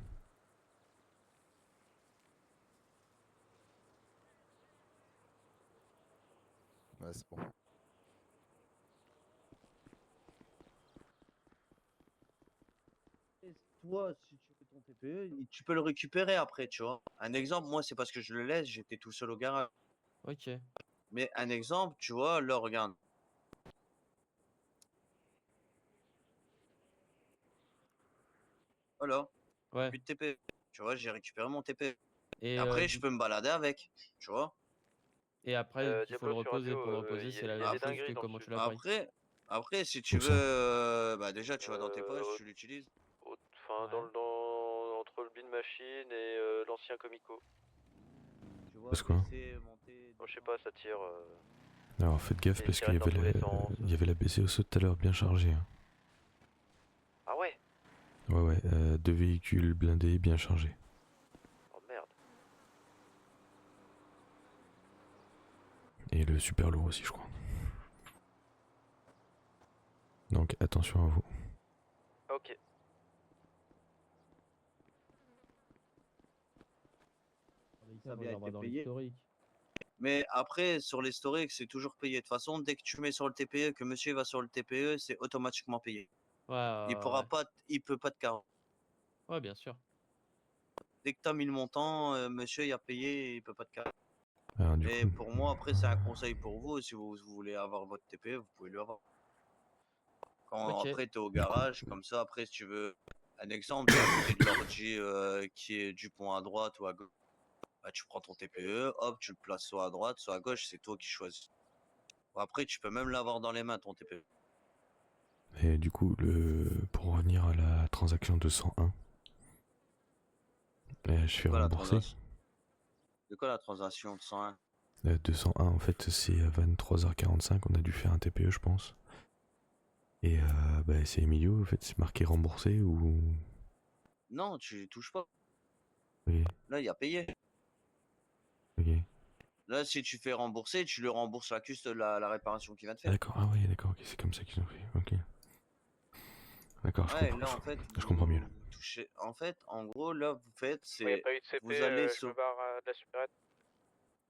Ouais, c'est bon. Toi, si tu fais ton TPE, tu peux le récupérer après, tu vois. Un exemple, moi, c'est parce que je le laisse, j'étais tout seul au garage. Ok. Mais un exemple, tu vois, là, regarde. Voilà. Ouais. Plus de TPE. Tu vois, j'ai récupéré mon TPE. Et Après, je peux me balader avec, tu vois. Et après, il faut le reposer. Pour le reposer, c'est la même chose que comment tu l'as pris. Après, si tu Où ça veux, bah déjà, tu vas dans tes poches, tu l'utilises. Enfin, entre le bin machine et l'ancien Comico. Tu vois, Parce quoi baisser, monter. Je sais pas, ça tire. Alors faites gaffe Et parce tirer qu'il y dans avait tous les sens. il y avait la BC au saut tout à l'heure bien chargée. Hein. Ah ouais? Ouais, 2 véhicules blindés bien chargés. Oh merde. Et le super lourd aussi, je crois. Donc attention à vous. Ok. Ça a bien été payé. Mais après, sur l'historique, c'est toujours payé. De toute façon, dès que tu mets sur le TPE, que monsieur va sur le TPE, c'est automatiquement payé. Il pourra Ouais. pas, il peut pas te carrer. Ouais, bien sûr. Dès que tu as mis le montant, monsieur il a payé et il peut pas te carrer. Alors, du Et coup, pour moi, après, c'est un conseil pour vous. Si vous voulez avoir votre TPE, vous pouvez l'avoir. Quand Ok. après, tu es au garage, comme ça, après, si tu veux un exemple, tu es à côté de l'ordi qui est du pont à droite ou à gauche. Bah, tu prends ton TPE, hop, tu le places soit à droite, soit à gauche, c'est toi qui choisis. Bon, après, tu peux même l'avoir dans les mains, ton TPE. et du coup, pour revenir à la transaction 201, je fais rembourser. De quoi la transaction de 101? 201 en fait c'est à 23h45, on a dû faire un TPE je pense. Et bah, c'est Emilio en fait, c'est marqué remboursé ou... Non, tu les touches pas. Oui, Là, il a payé. ok. Là, si tu fais rembourser, tu lui rembourses la réparation qu'il vient de Ah, faire. d'accord, ah oui d'accord, ok, c'est comme ça qu'ils ont fait, ok. D'accord, Ouais, là, en fait, je comprends mieux. vous touchez. En fait, en gros, là, vous faites, Il n'y a c'est. pas eu de CP, Vous allez je me barre de la supérette.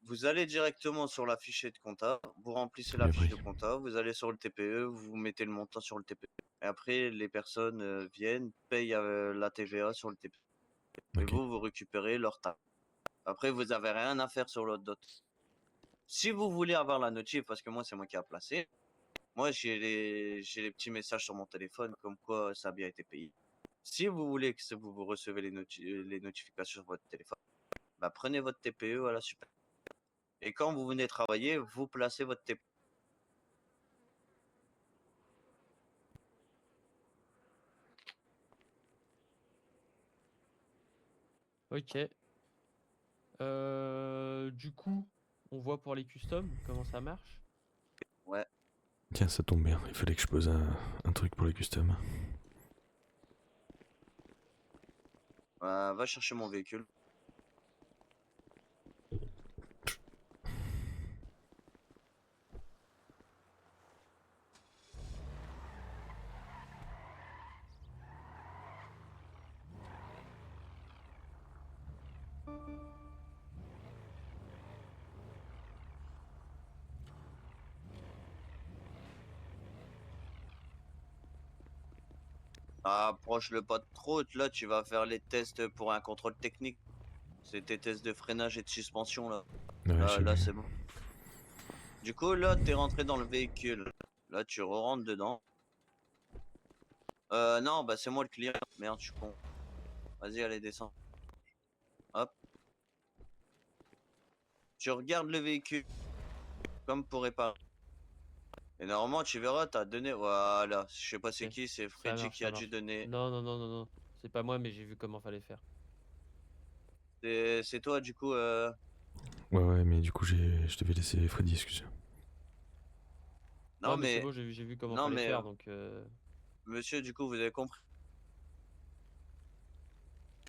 Vous allez directement sur la fichier de compta, vous remplissez la Bien fiche pris. de compta, vous allez sur le TPE, vous mettez le montant sur le TPE. Et après, les personnes viennent, payent la TVA sur le TPE. Et Ok. vous récupérez leur taxe. Après, vous n'avez rien à faire sur l'autre dot. Si vous voulez avoir la notif, parce que moi, c'est moi qui a placé, moi, j'ai les petits messages sur mon téléphone comme quoi ça a bien été payé. Si vous voulez que vous recevez les notifications sur votre téléphone, bah, prenez votre TPE à la super. Et quand vous venez travailler, vous placez votre TPE. Ok. Du coup, on voit pour les customs comment ça marche. Ouais. Tiens, ça tombe bien, il fallait que je pose un truc pour les customs. Va chercher mon véhicule. Approche-le pas trop, là tu vas faire les tests pour un contrôle technique. C'est tes tests de freinage et de suspension là. Ouais, j'ai Là vu. c'est bon. Du coup là t'es rentré dans le véhicule. Là tu rentres dedans. Non bah c'est moi le client. Merde je suis con. Vas-y allez descends. Hop. Tu regardes le véhicule. Comme pour réparer. Et normalement tu verras t'as donné. Voilà. Je sais pas c'est Ok, qui, c'est ça Freddy marche, qui ça a dû marche. donner. Non, non, non, non, non. C'est pas moi, mais j'ai vu comment fallait faire. C'est toi du coup Ouais, mais du coup, je devais laisser Freddy, excusez. Non Non, mais c'est mais. bon, j'ai vu comment Non fallait mais. faire, donc... Monsieur du coup vous avez compris.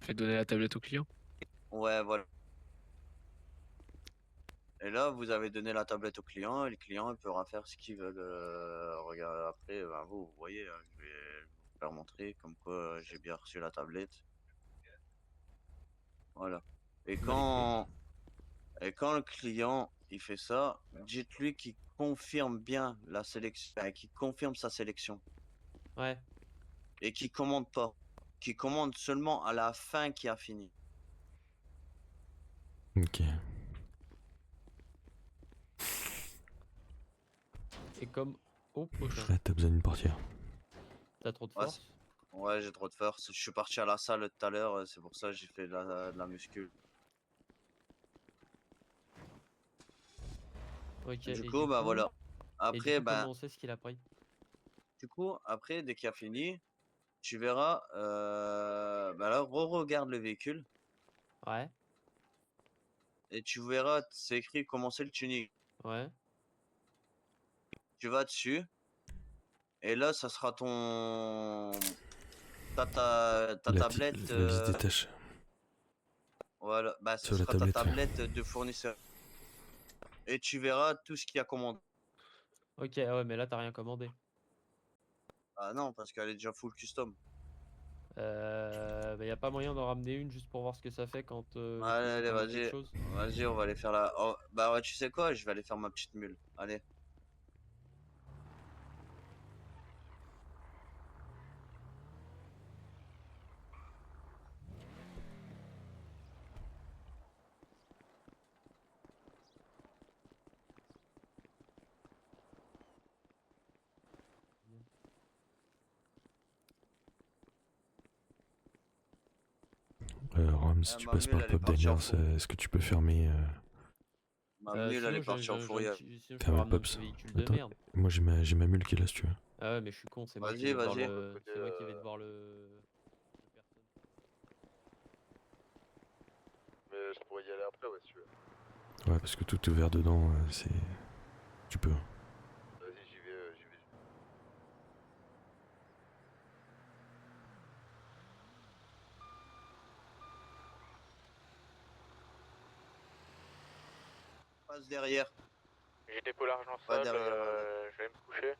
Fais donner la tablette au client. Ouais voilà. Et là, vous avez donné la tablette au client, et le client il pourra faire ce qu'il veut. Regarde, après, ben, vous voyez, je vais vous faire montrer comme quoi j'ai bien reçu la tablette. Voilà. Et Bah, les clés. quand le client il fait ça, dites-lui qu'il confirme bien la sélection, qu'il confirme sa sélection. Ouais. Et qu'il commande pas. Qu'il commande seulement à la fin qui a fini. Ok. Et comme au prochain. Là, t'as besoin d'une portière. T'as trop de Ouais, force. ouais, j'ai trop de force. Je suis parti à la salle tout à l'heure, c'est pour ça que j'ai fait de la muscu. Ok, Du et coup, bah voilà. Et du Après, coup, comment ben, on sait ce qu'il a pris? du coup, après, dès qu'il a fini, tu verras, bah là, re-regarde le véhicule Ouais, et tu verras, c'est écrit commencer le tuning. ouais. Tu vas dessus et là, ça sera ta tablette. La liste des tâches. Voilà, bah ça Sur la sera ta tablette, ouais. tablette de fournisseur. Et tu verras tout ce qu'il y a commandé. Ok, ouais, mais là, t'as rien commandé. Ah non, parce qu'elle est déjà full custom. Bah, y a pas moyen d'en ramener une juste pour voir ce que ça fait quand Allez, faut allez, commander quelque vas-y. chose? Vas-y, on va aller faire la. Oh, bah ouais, tu sais quoi? Je vais aller faire ma petite mule. Allez. Ram, si tu Ma passes mule, par elle est Pop partie en Diners, fou. est-ce que tu peux fermer. Ma mule, elle est partie en fourrière. Sinon, je peux Fermer ramener un Pops. petit véhicule de Attends, merde. moi j'ai ma mule qui est là si tu veux. Ah ouais, mais je suis con, c'est moi qui Vas-y, vais devoir vas-y. le... C'est moi qui vais devoir le... personne. Mais je pourrais y aller après, ouais, si tu veux. Ouais, parce que tout est ouvert dedans, c'est. Tu peux. Vas-y, j'y vais, j'y vais. Passe derrière. J'ai dépôt l'argent Pas sale, derrière. je vais me coucher.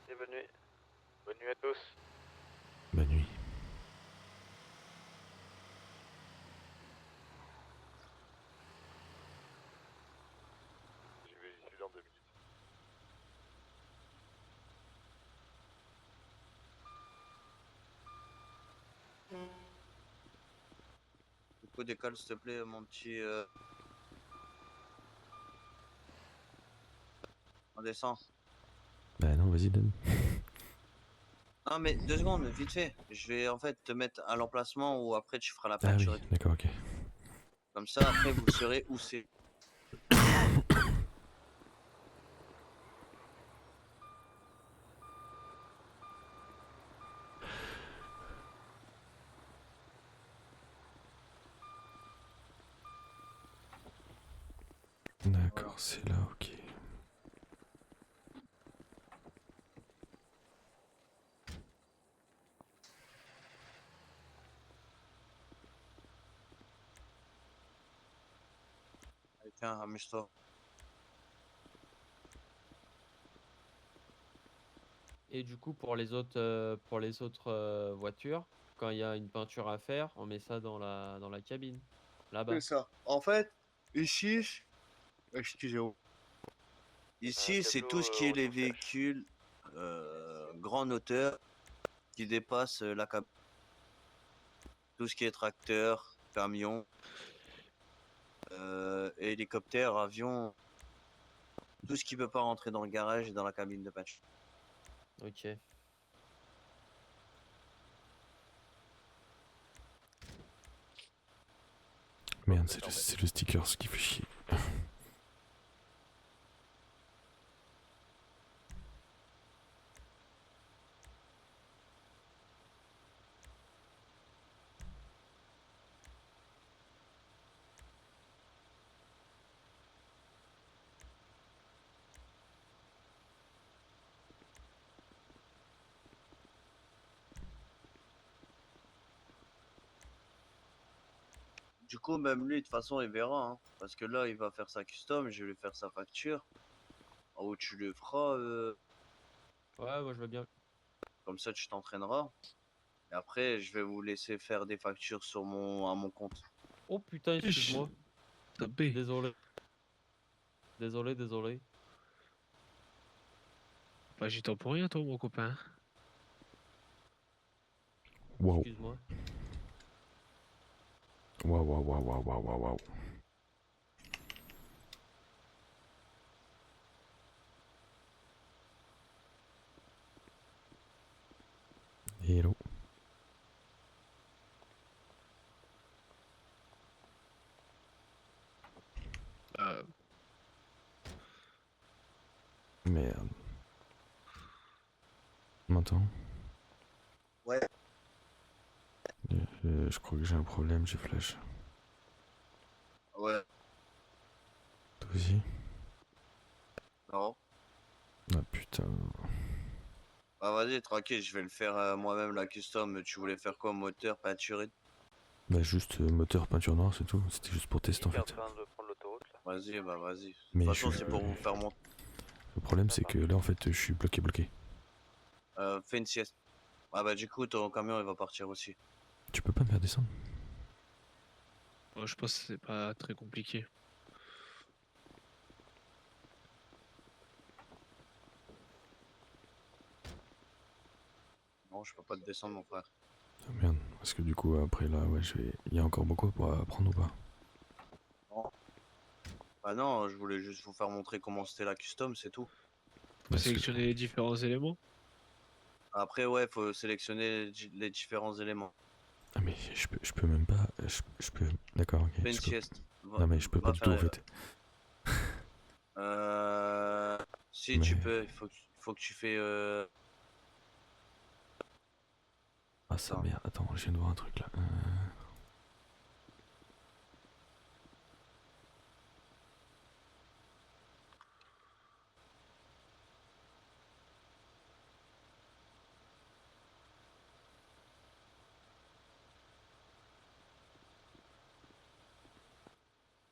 Et bonne nuit. Bonne nuit à tous. Bonne nuit. J'y suis dans 2 minutes. Du coup, décolle s'il te plaît, mon petit. On descend. Bah non, vas-y, donne. Ah mais 2 secondes, vite fait. Je vais en fait te mettre à l'emplacement où après tu feras la Ah oui, peinture et tout. d'accord, ok. Comme ça, après vous saurez où c'est. D'accord, c'est là, ok. Allez, tiens, amuse-toi. Et du coup, pour les autres, voitures, quand il y a une peinture à faire, on met ça dans la cabine, là-bas. C'est ça. En fait, ici, excusez-moi. Ici, c'est tout ce qui est les véhicules grande hauteur qui dépassent la cabine. Tout ce qui est tracteur, camion, hélicoptère, avion, tout ce qui peut pas rentrer dans le garage et dans la cabine de peinture. Ok. Merde, c'est le sticker ce qui fait chier. Du coup, même lui, de toute façon, il verra. Hein, parce que là, il va faire sa custom, je vais lui faire sa facture. En haut, tu le feras. Ouais, moi je veux bien. Comme ça, tu t'entraîneras. Et après, je vais vous laisser faire des factures sur à mon compte. Oh putain, excuse-moi. Tapé. Désolé. Désolé. Bah, j'y t'en pour rien, toi, mon copain. Wow. Excuse-moi. Waouh. Hello. Merde. M'entends? Ouais. Je crois que j'ai un problème, j'ai flash. Ouais. Toi aussi? Non. Ah putain. Bah vas-y, tranquille, je vais le faire moi-même la custom. Tu voulais faire quoi? Moteur, peinturé? Bah juste moteur peinture noire, c'est tout. C'était juste pour tester en fait. Vas-y, bah vas-y. De toute Mais façon, je- c'est pour vous faire monter. Le problème c'est que là en fait je suis bloqué. Fais une sieste. Ah bah du coup, ton camion, il va partir aussi. Tu peux pas me faire descendre? Ouais, je pense que c'est pas très compliqué. Non, je peux pas te descendre, mon frère. Ah, merde, parce que du coup après là ouais il y a encore beaucoup pour apprendre ou pas? Non. Bah non, je voulais juste vous faire montrer comment c'était la custom, c'est tout. Faut sélectionner les différents éléments. Après, ouais, faut sélectionner les différents éléments. Ah mais je peux même pas. Je peux. D'accord, ok. Fais une je peux- sieste. Non mais je peux pas du tout en fait. Si Mais- tu peux, il faut que tu fais. Ah ça merde, attends, je viens de voir un truc là.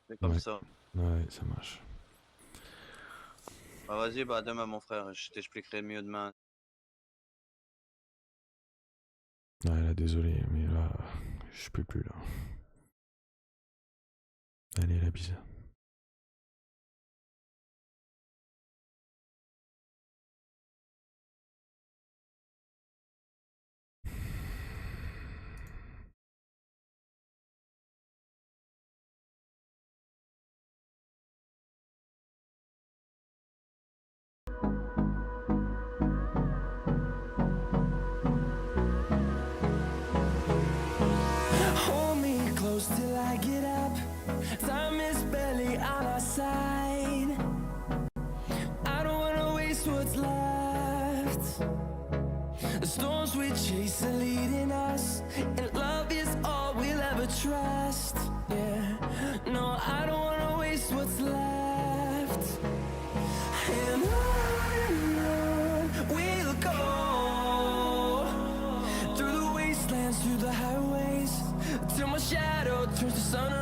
C'est comme Ouais. ça. Ouais, ça marche. Bah vas-y, bah demain, mon frère, je t'expliquerai mieux demain. Ouais là désolé, mais là je peux plus là. Allez la bise. what's left. The storms we chase are leading us, and love is all we'll ever trust. Yeah, no, I don't wanna waste what's left. And on we'll go, through the wastelands, through the highways, till my shadow turns to sun